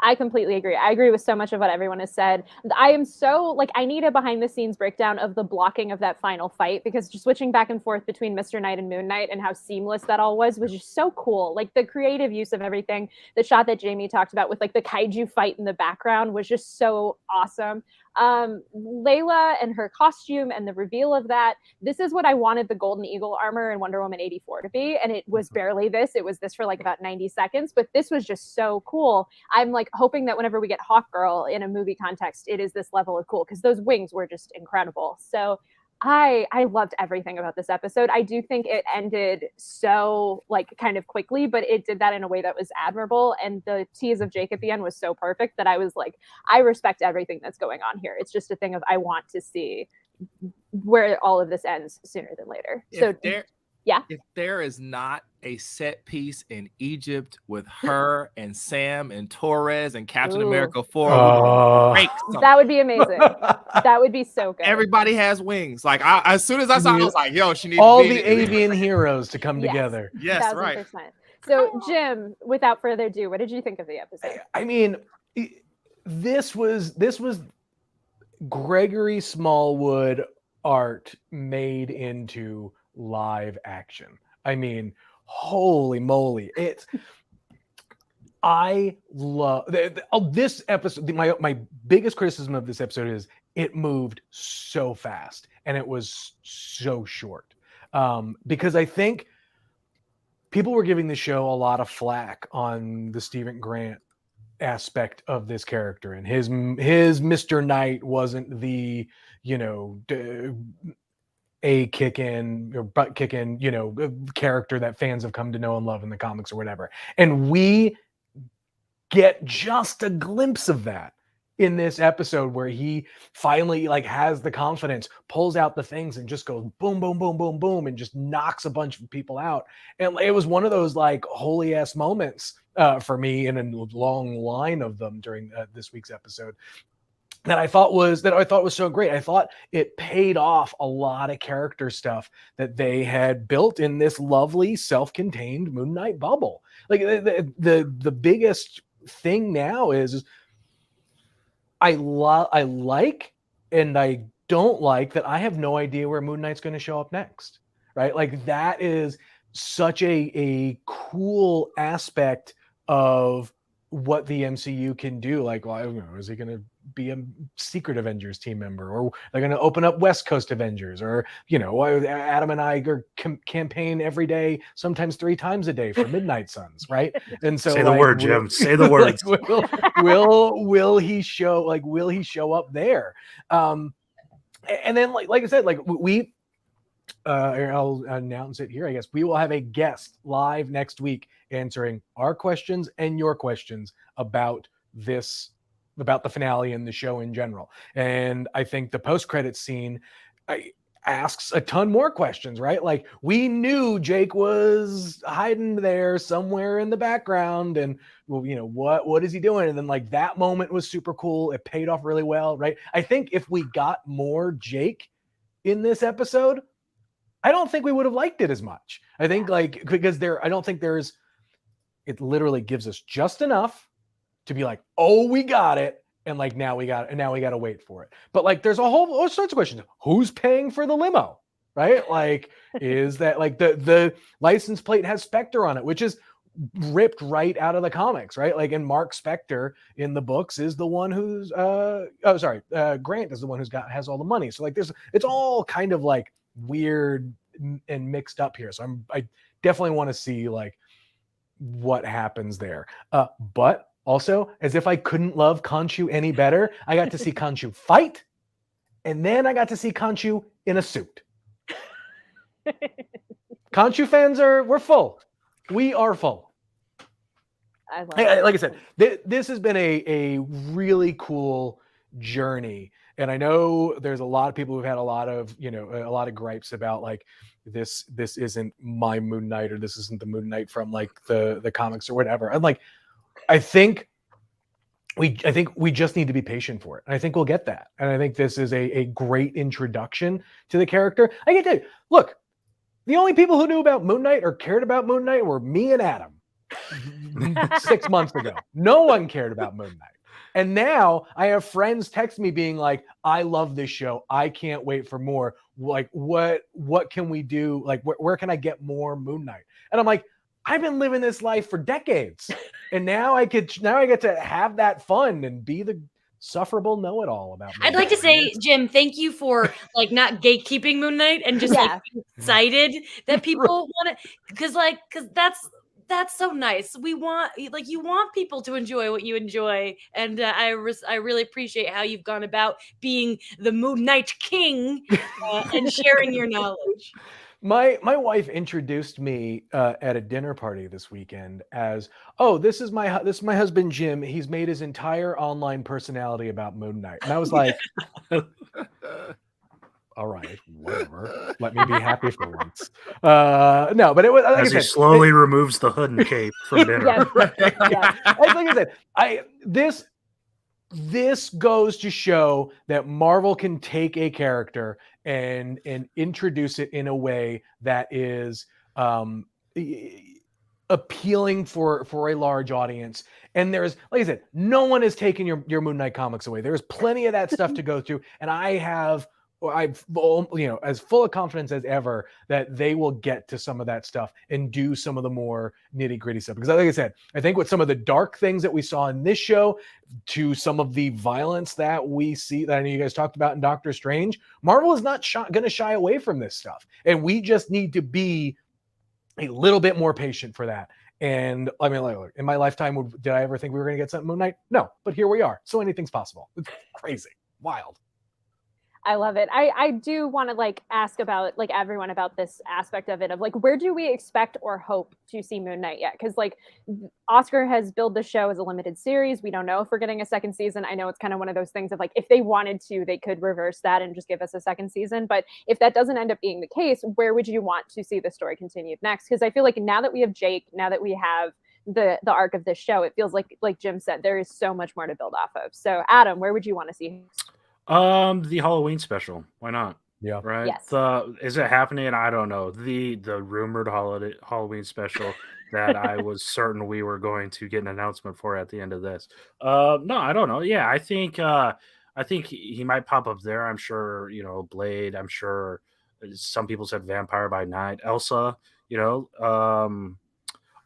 I completely agree. I agree with so much of what everyone has said. I am so I need a behind the scenes breakdown of the blocking of that final fight, because just switching back and forth between Mr. Knight and Moon Knight and how seamless that all was just so cool. Like the creative use of everything, the shot that Jamie talked about with like the kaiju fight in the background was just so awesome. Layla and her costume and the reveal of that, this is what I wanted the Golden Eagle armor in Wonder Woman 84 to be, and it was barely this. It was this for like about 90 seconds, but this was just so cool. I'm like hoping that whenever we get Hawkgirl in a movie context, it is this level of cool, because those wings were just incredible. So I loved everything about this episode. I do think it ended so kind of quickly, but it did that in a way that was admirable. And the tease of Jake at the end was so perfect that I was like, I respect everything that's going on here. It's just a thing of I want to see where all of this ends sooner than later. If there is not a set piece in Egypt with her and Sam and Torres and Captain America 4, that would be amazing. That would be so good. Everybody has wings. Like as soon as I saw it, I was like, yo, she needs all the avian heroes to come together. Yes, 1000%. right. So Jim, without further ado, what did you think of the episode? I mean, this was Gregory Smallwood art made into live action. I mean, holy moly. I love this episode. My biggest criticism of this episode is it moved so fast and it was so short. Because I think people were giving the show a lot of flack on the Stephen Grant aspect of this character, and his Mr. Knight wasn't the, a kick-in or butt kicking, character that fans have come to know and love in the comics or whatever. And we get just a glimpse of that in this episode where he finally has the confidence, pulls out the things and just goes boom, boom, boom, boom, boom, and just knocks a bunch of people out. And it was one of those holy ass moments for me in a long line of them during this week's episode. That I thought was so great. I thought it paid off a lot of character stuff that they had built in this lovely self-contained Moon Knight bubble. Like the biggest thing now is I like and I don't like that I have no idea where Moon Knight's going to show up next. Right? Like that is such a cool aspect of what the MCU can do. Like, well, I don't know, is he going to be a Secret Avengers team member, or they're going to open up West Coast Avengers, or Adam and I are campaign every day, sometimes 3 times a day for Midnight Suns, right? And so say the word, Jim. Say the words. Will he show up there? And then like I said, we I'll announce it here. I guess we will have a guest live next week answering our questions and your questions about the finale and the show in general. And I think the post-credits scene asks a ton more questions, right? Like, we knew Jake was hiding there somewhere in the background, and what is he doing? And then that moment was super cool. It paid off really well, right? I think if we got more Jake in this episode, I don't think we would have liked it as much. I think because it literally gives us just enough to be like, oh, we got it. And now we got to wait for it. But there's all sorts of questions. Who's paying for the limo? Right? Is that the license plate has Spectre on it, which is ripped right out of the comics, right? Like, and Mark Spector in the books is the one who's Grant is the one has all the money. So like it's all kind of like weird and mixed up here. So I definitely want to see like what happens there. But also, as if I couldn't love Khonshu any better, I got to see Khonshu fight, and then I got to see Khonshu in a suit. Khonshu fans we're full. We are full. Like I said, this has been a really cool journey, and I know there's a lot of people who've had a lot of gripes about like this isn't my Moon Knight, or this isn't the Moon Knight from like the comics or whatever. And like I think we just need to be patient for it, and I think we'll get that. And I think this is a great introduction to the character. I can tell you, look, the only people who knew about Moon Knight or cared about Moon Knight were me and Adam 6 months ago. No one cared about Moon Knight. And now I have friends text me being like, I love this show. I can't wait for more. Like, what can we do? Like, where can I get more Moon Knight? And I'm like, I've been living this life for decades. And now I get to have that fun and be the sufferable know-it-all about Moon I'd like Knight. to say, Jim, thank you for like not gatekeeping Moon Knight and just like being excited that people want it, because that's so nice. We want you want people to enjoy what you enjoy, and I really appreciate how you've gone about being the Moon Knight king and sharing your knowledge. My wife introduced me at a dinner party this weekend as, oh, this is my husband Jim. He's made his entire online personality about Moon Knight, and I was like, all right, whatever. Let me be happy for once. No, but it was like as he slowly removes the hood and cape from dinner. Yeah. Like I said, this goes to show that Marvel can take a character and introduce it in a way that is appealing for a large audience. And there's, like I said, no one is taking your Moon Knight comics away. There's plenty of that stuff to go through, and I've as full of confidence as ever that they will get to some of that stuff and do some of the more nitty-gritty stuff. Because like I said, I think with some of the dark things that we saw in this show to some of the violence that we see, that I know you guys talked about in Doctor Strange, Marvel is not going to shy away from this stuff. And we just need to be a little bit more patient for that. And I mean, like, in my lifetime, did I ever think we were going to get something Moon Knight? No, but here we are. So anything's possible. It's crazy, wild. I love it. I do want to like ask about like everyone about this aspect of it, of like, where do we expect or hope to see Moon Knight yet? Because like Oscar has billed the show as a limited series. We don't know if we're getting a second season. I know it's kind of one of those things of like, if they wanted to, they could reverse that and just give us a second season. But if that doesn't end up being the case, where would you want to see the story continued next? Because I feel like now that we have Jake, now that we have the arc of this show, it feels like Jim said, there is so much more to build off of. So Adam, where would you want to see? The Halloween special. Why not? Yeah. Right. Yes. Is it happening? I don't know. The rumored Halloween special that I was certain we were going to get an announcement for at the end of this. No, I don't know. Yeah, I think he might pop up there. I'm sure, Blade. I'm sure some people said Vampire by Night. Elsa, I'll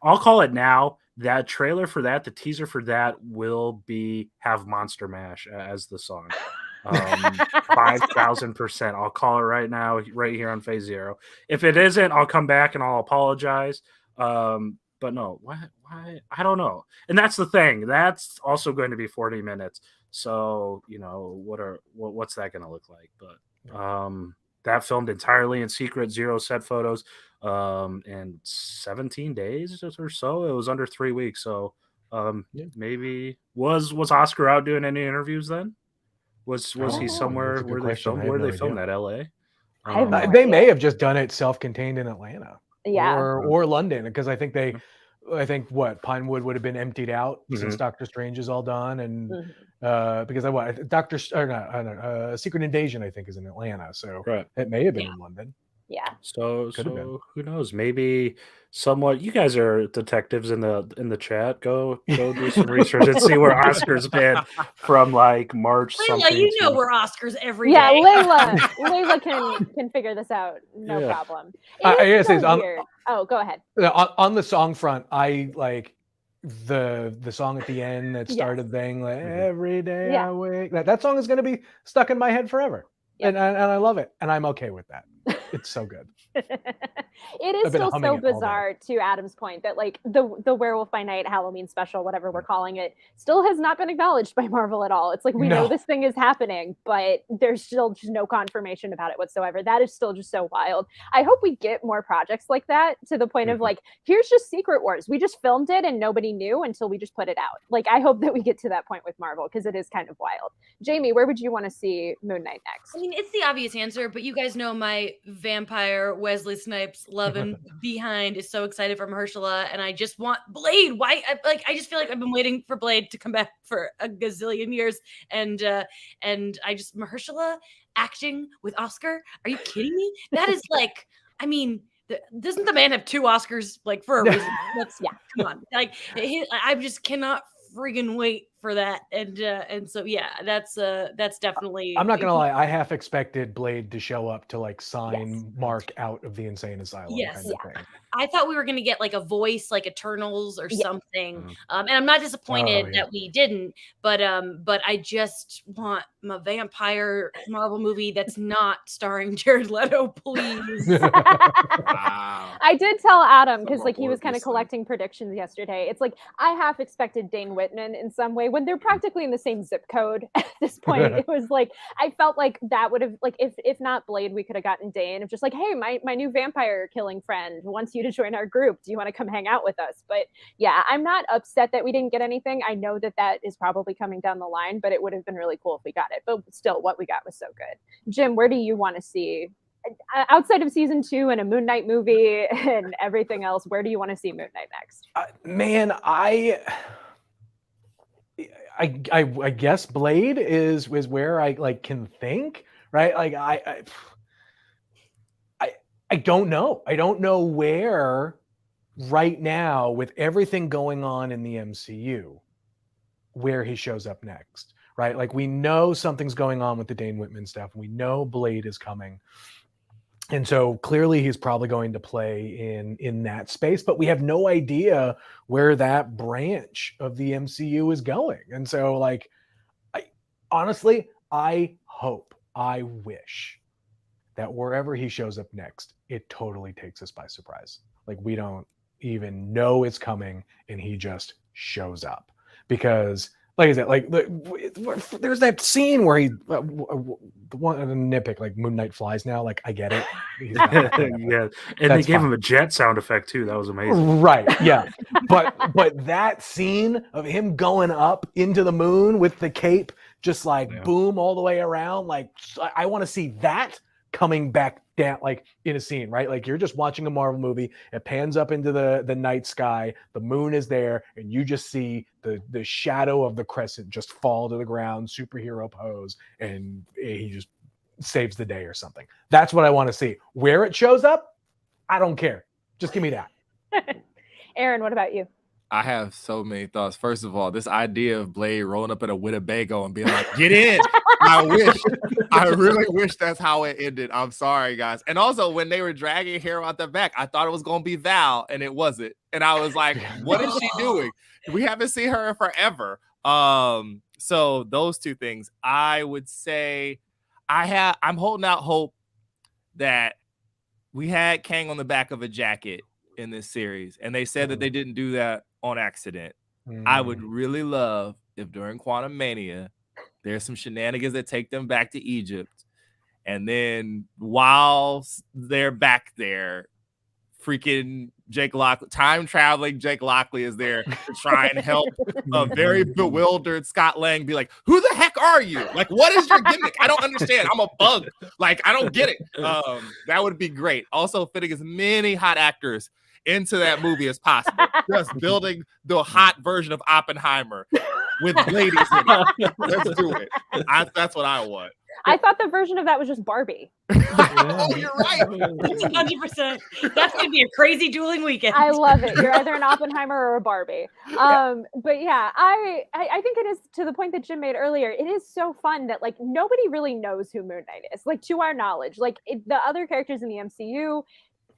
call it now. That trailer for that, the teaser for that will have Monster Mash as the song. 5,000%. I'll call it right now, right here on Phase Zero. If it isn't, I'll come back and I'll apologize. But no, why? I don't know. And that's the thing. That's also going to be 40 minutes. So, what's that going to look like? But that filmed entirely in secret, 0 set photos, and 17 days or so. It was under 3 weeks. So maybe was Oscar out doing any interviews then? Was he somewhere where they filmed? Where they filmed that? LA? They may have just done it self-contained in Atlanta, yeah, or London, because I think Pinewood would have been emptied out since Doctor Strange is all done, and because Secret Invasion I think is in Atlanta, so it may have been in London. Yeah. So Could've been. who knows? Maybe somewhat. You guys are detectives in the chat. Go do some research and see where Oscar's been from like March Layla, something. you know to, we're Oscars every Yeah, day. Layla can figure this out. No Yeah. problem. I It gotta is say, so weird. Oh, go ahead. on the song front, I like the song at the end that started thing like every day Yeah. I wake. That song is gonna be stuck in my head forever, Yep. and I love it, and I'm okay with that. It's so good. It is I've been still humming so it all day. bizarre, to Adam's point, that like the Werewolf by Night Halloween special, whatever we're calling it, still has not been acknowledged by Marvel at all. It's like we know No. this thing is happening, but there's still just no confirmation about it whatsoever. That is still just so wild. I hope we get more projects like that, to the point of like, here's just Secret Wars. We just filmed it and nobody knew until we just put it out. Like, I hope that we get to that point with Marvel, because it is kind of wild. Jamie, where would you want to see Moon Knight next? I mean, it's the obvious answer, but you guys know my vampire Wesley Snipes loving behind is so excited for Mahershala, and I just want Blade. Why? I just feel like I've been waiting for Blade to come back for a gazillion years, and I just Mahershala acting with Oscar. Are you kidding me? That is like, I mean. Doesn't the man have 2 Oscars like for a reason? Come on, like I just cannot friggin' wait for that, and so yeah, that's definitely. I'm not gonna lie, I half expected Blade to show up to like sign Mark out of the insane asylum. Yes. Kind of thing. I thought we were going to get like a voice like Eternals or something. And I'm not disappointed that we didn't, but I just want my vampire Marvel movie that's not starring Jared Leto, please. Wow. I did tell Adam, because like he was kind of collecting predictions yesterday. It's like I half expected Dane Whitman in some way, when they're practically in the same zip code at this point. It was like I felt like that would have, like, if not Blade, we could have gotten Dane of just like, hey, my new vampire killing friend wants you to join our group. Do you want to come hang out with us? But yeah, I'm not upset that we didn't get anything. I know that is probably coming down the line, but it would have been really cool if we got it. But still, what we got was so good. Jim, where do you want to see, outside of season 2 and a Moon Knight movie and everything else, where do you want to see Moon Knight next? Man, I guess Blade is where I like can think, right? Like I don't know. I don't know where right now, with everything going on in the MCU, where he shows up next, right? Like we know something's going on with the Dane Whitman stuff. We know Blade is coming. And so clearly he's probably going to play in that space, but we have no idea where that branch of the MCU is going. And so like, honestly, I hope, I wish that wherever he shows up next, it totally takes us by surprise. Like we don't even know it's coming and he just shows up. Because like I said, like there's that scene where he the one nitpick, like Moon Knight flies now. Like I get it. Yeah, and they gave him a jet sound effect too. That was amazing. Right? Yeah, but that scene of him going up into the moon with the cape, just like boom all the way around. Like I want to see that coming back down, like in a scene, right? Like you're just watching a Marvel movie, it pans up into the night sky, the moon is there, and you just see the shadow of the crescent just fall to the ground, superhero pose, and he just saves the day or something. That's what I want to see. Where it shows up, I don't care. Just give me that. Aaron, what about you? I have so many thoughts. First of all, this idea of Blade rolling up in a Winnebago and being like, get in. I really wish that's how it ended. I'm sorry, guys. And also, when they were dragging hair out the back, I thought it was going to be Val, and it wasn't. And I was like, what is she doing? We haven't seen her in forever. So those two things, I would say I'm holding out hope that we had Kang on the back of a jacket in this series, and they said that they didn't do that on accident. I would really love if during Quantum Mania there's some shenanigans that take them back to Egypt, and then while they're back there, freaking Jake Lockley, time traveling Jake Lockley is there to try and help a very bewildered Scott Lang be like, who the heck are you? Like, what is your gimmick? I don't understand. I'm a bug. Like, I don't get it. That would be great. Also fitting as many hot actors into that movie as possible. Just building the hot version of Oppenheimer with ladies in it. Let's do it. That's what I want. I thought the version of that was just Barbie. Oh, you're right. 100%. That's gonna be a crazy dueling weekend. I love it. You're either an Oppenheimer or a Barbie. But yeah, I think it is, to the point that Jim made earlier, it is so fun that like nobody really knows who Moon Knight is, like to our knowledge. Like the other characters in the MCU,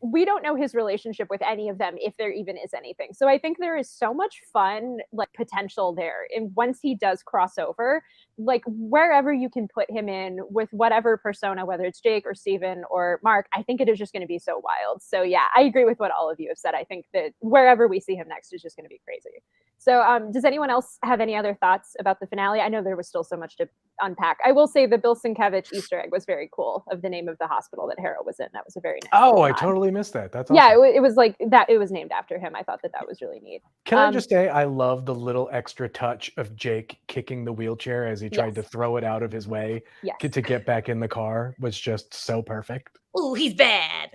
we don't know his relationship with any of them, if there even is anything. So I think there is so much fun, like potential there. And once he does cross over, like wherever you can put him in with whatever persona, whether it's Jake or Steven or Marc, I think it is just going to be so wild. So yeah, I agree with what all of you have said. I think that wherever we see him next is just going to be crazy. So does anyone else have any other thoughts about the finale? I know there was still so much to unpack. I will say the Bill Sienkiewicz Easter egg was very cool, of the name of the hospital that Harold was in. That was a very nice. Oh, I totally missed that. That's awesome. Yeah, it was like that. It was named after him. I thought that was really neat. Can I just say, I love the little extra touch of Jake kicking the wheelchair as he tried to throw it out of his way to get back in the car, was just so perfect. Ooh, he's bad.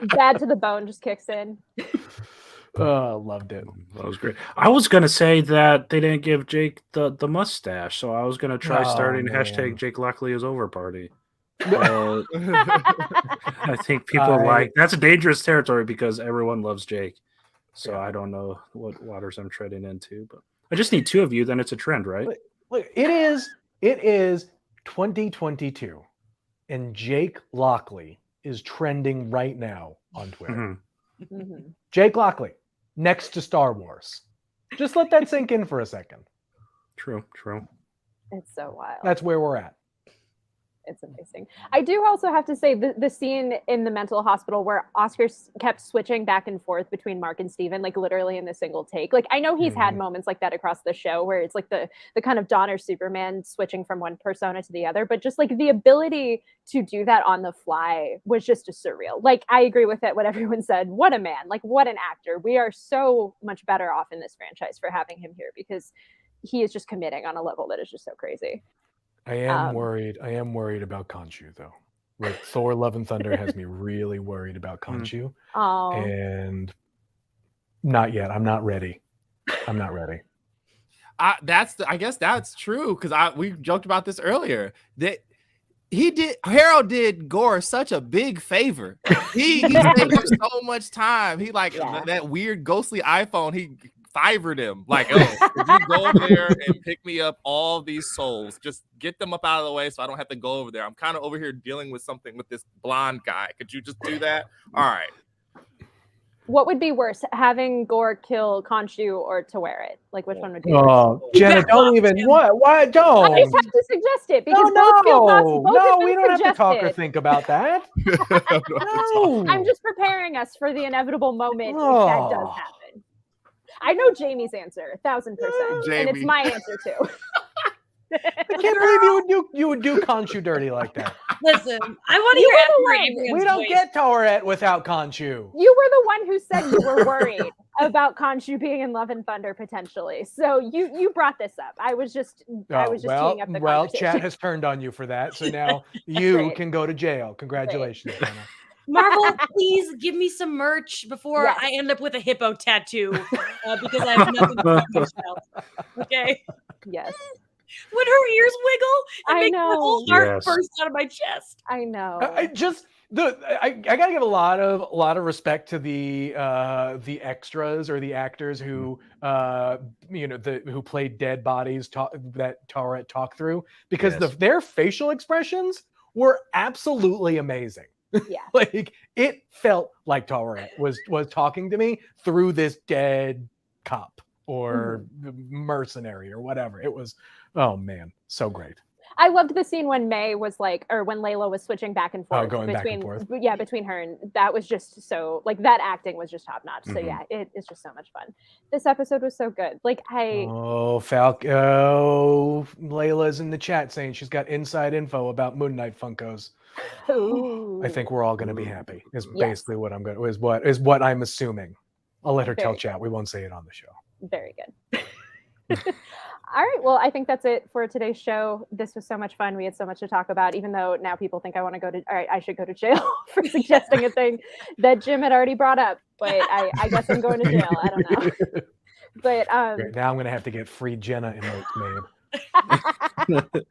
Bad to the bone just kicks in. Oh, loved it. That was great. I was gonna say that they didn't give Jake the mustache, so I was gonna try starting hashtag Jake Lockley is over party. I think people like that's a dangerous territory because everyone loves Jake. So I don't know what waters I'm treading into, but I just need two of you, then it's a trend, right? Look, it is 2022, and Jake Lockley is trending right now on Twitter. Jake Lockley, next to Star Wars. Just let that sink in for a second. True. It's so wild. That's where we're at. It's amazing. I do also have to say the scene in the mental hospital where Oscar kept switching back and forth between Marc and Steven, like literally in the single take. Like I know he's had moments like that across the show where it's like the kind of Dawn or Superman switching from one persona to the other, but just like the ability to do that on the fly was just surreal. Like I agree with it, what everyone said. What a man, like what an actor. We are so much better off in this franchise for having him here because he is just committing on a level that is just so crazy. I am worried about Khonshu though. Like Thor: Love and Thunder has me really worried about Khonshu. And not yet. I'm not ready. I guess that's true because we joked about this earlier that Harold did Gore such a big favor. He saved him so much time. He that weird ghostly iPhone. He fivered him like, oh, if you go over there and pick me up all these souls, just get them up out of the way so I don't have to go over there. I'm kind of over here dealing with something with this blonde guy. Could you just do that? All right. What would be worse, having Gore kill Khonshu or to wear it? Like, which one would be worse? Oh, Jenna, don't even. What? Don't. I just have to suggest it because both feel possible. No, we don't have to talk or think about that. No. I'm just preparing us for the inevitable moment if that does happen. I know Jamie's answer, 1,000%, and it's my answer too. I can't believe you would do Khonshu dirty like that. Listen, I want to hear everyone's We don't voice. get Tourette without Khonshu. You were the one who said you were worried about Khonshu being in Love and Thunder potentially. So you brought this up. I was just teeing up the conversation. Well, chat has turned on you for that, so now you can go to jail. Congratulations, Jenna. Marvel, please give me some merch before I end up with a hippo tattoo because I have nothing to do myself. Okay. Yes. When her ears wiggle, it makes know. my whole heart burst out of my chest. I know. I gotta give a lot of respect to the extras or the actors who who played dead bodies that Tourette talked through because their facial expressions were absolutely amazing. Yeah. Like it felt like Tourette was talking to me through this dead cop or mercenary or whatever. It was, oh man, so great. I loved the scene when May was like, or when Layla was switching back and forth between her, and that was just so like that acting was just top notch. So yeah, it's just so much fun. This episode was so good. Like Layla's in the chat saying she's got inside info about Moon Knight Funkos. Ooh. I think we're all going to be happy. Is basically what I'm going is what I'm assuming. I'll let her tell chat. We won't say it on the show. Very good. All right. Well, I think that's it for today's show. This was so much fun. We had so much to talk about, even though now people think I should go to jail for suggesting a thing that Jim had already brought up. But I guess I'm going to jail. I don't know. But now I'm going to have to get free Jenna emotes made.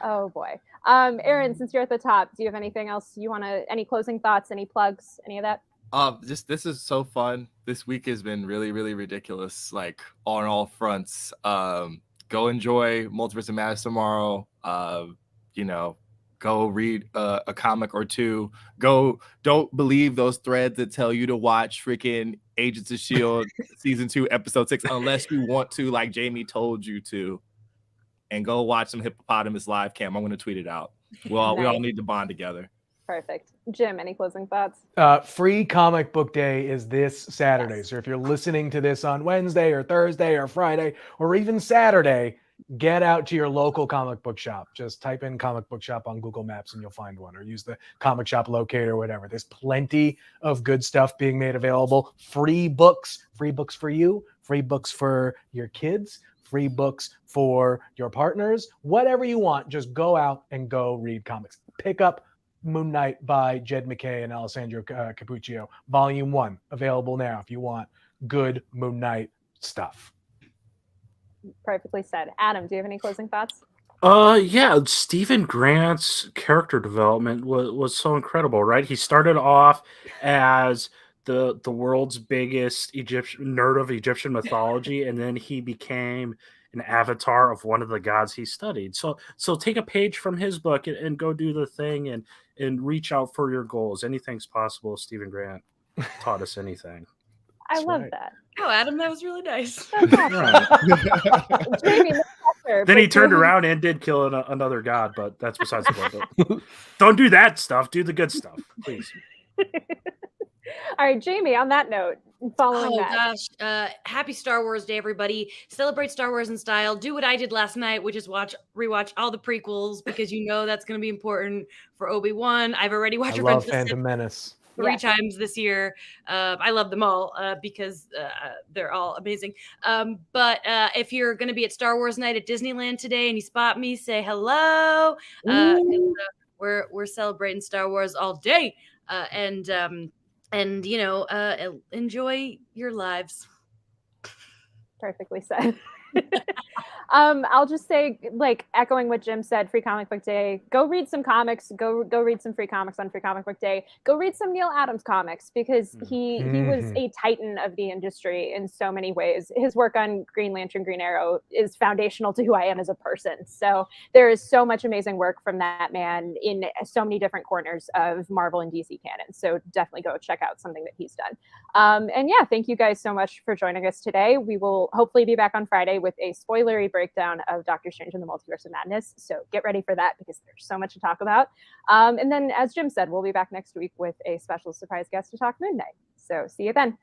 Oh boy. Aaron, since you're at the top, do you have anything else you want to, any closing thoughts, any plugs, any of that? Just this is so fun. This week has been really, really ridiculous, like on all fronts. Go enjoy Multiverse of Madness tomorrow. You know, go read a comic or two. Don't believe those threads that tell you to watch freaking Agents of Shield season 2, episode 6, unless you want to, like Jamie told you to. And go watch some Hippopotamus live cam. I'm going to tweet it out. We all need to bond together. Perfect. Jim, any closing thoughts? Free comic book day is this Saturday. Yes. So if you're listening to this on Wednesday or Thursday or Friday or even Saturday, get out to your local comic book shop. Just type in comic book shop on Google Maps and you'll find one, or use the comic shop locator or whatever. There's plenty of good stuff being made available. Free books for you, free books for your kids, free books for your partners, whatever you want. Just go out and go read comics. Pick up Moon Knight by Jed McKay and Alessandro Cappuccio, Volume 1, available now if you want good Moon Knight stuff. Perfectly said. Adam, do you have any closing thoughts? Yeah, Stephen Grant's character development was so incredible, right? He started off as the world's biggest Egyptian nerd of Egyptian mythology, and then he became an avatar of one of the gods he studied. So take a page from his book and go do the thing and reach out for your goals. Anything's possible. Stephen Grant taught us anything. I love that. Oh, Adam, that was really nice. That's awesome. Jamie, no pressure, Then he but turned Jamie- around and did kill another god, but that's besides the point. But don't do that stuff. Do the good stuff, please. All right, Jamie, on that note, following Oh that. gosh. Happy Star Wars Day, everybody. Celebrate Star Wars in style. Do what I did last night, which is rewatch all the prequels, because you know that's going to be important for Obi-Wan. I've already watched I Revenge love of the Sith Phantom Menace. 3 Yes. times this year. I love them all because they're all amazing. But if you're going to be at Star Wars night at Disneyland today and you spot me, say hello. We're celebrating Star Wars all day, and you know, enjoy your lives. Perfectly said. I'll just say, like, echoing what Jim said, Free Comic Book Day, go read some comics, go read some free comics on Free Comic Book Day, go read some Neil Adams comics, because he was a titan of the industry in so many ways. His work on Green Lantern, Green Arrow is foundational to who I am as a person. So there is so much amazing work from that man in so many different corners of Marvel and DC canon. So definitely go check out something that he's done. And yeah, thank you guys so much for joining us today. We will hopefully be back on Friday with a spoilery breakdown of Doctor Strange and the Multiverse of Madness. So get ready for that, because there's so much to talk about. And then, as Jim said, we'll be back next week with a special surprise guest to talk Moon Knight. So see you then.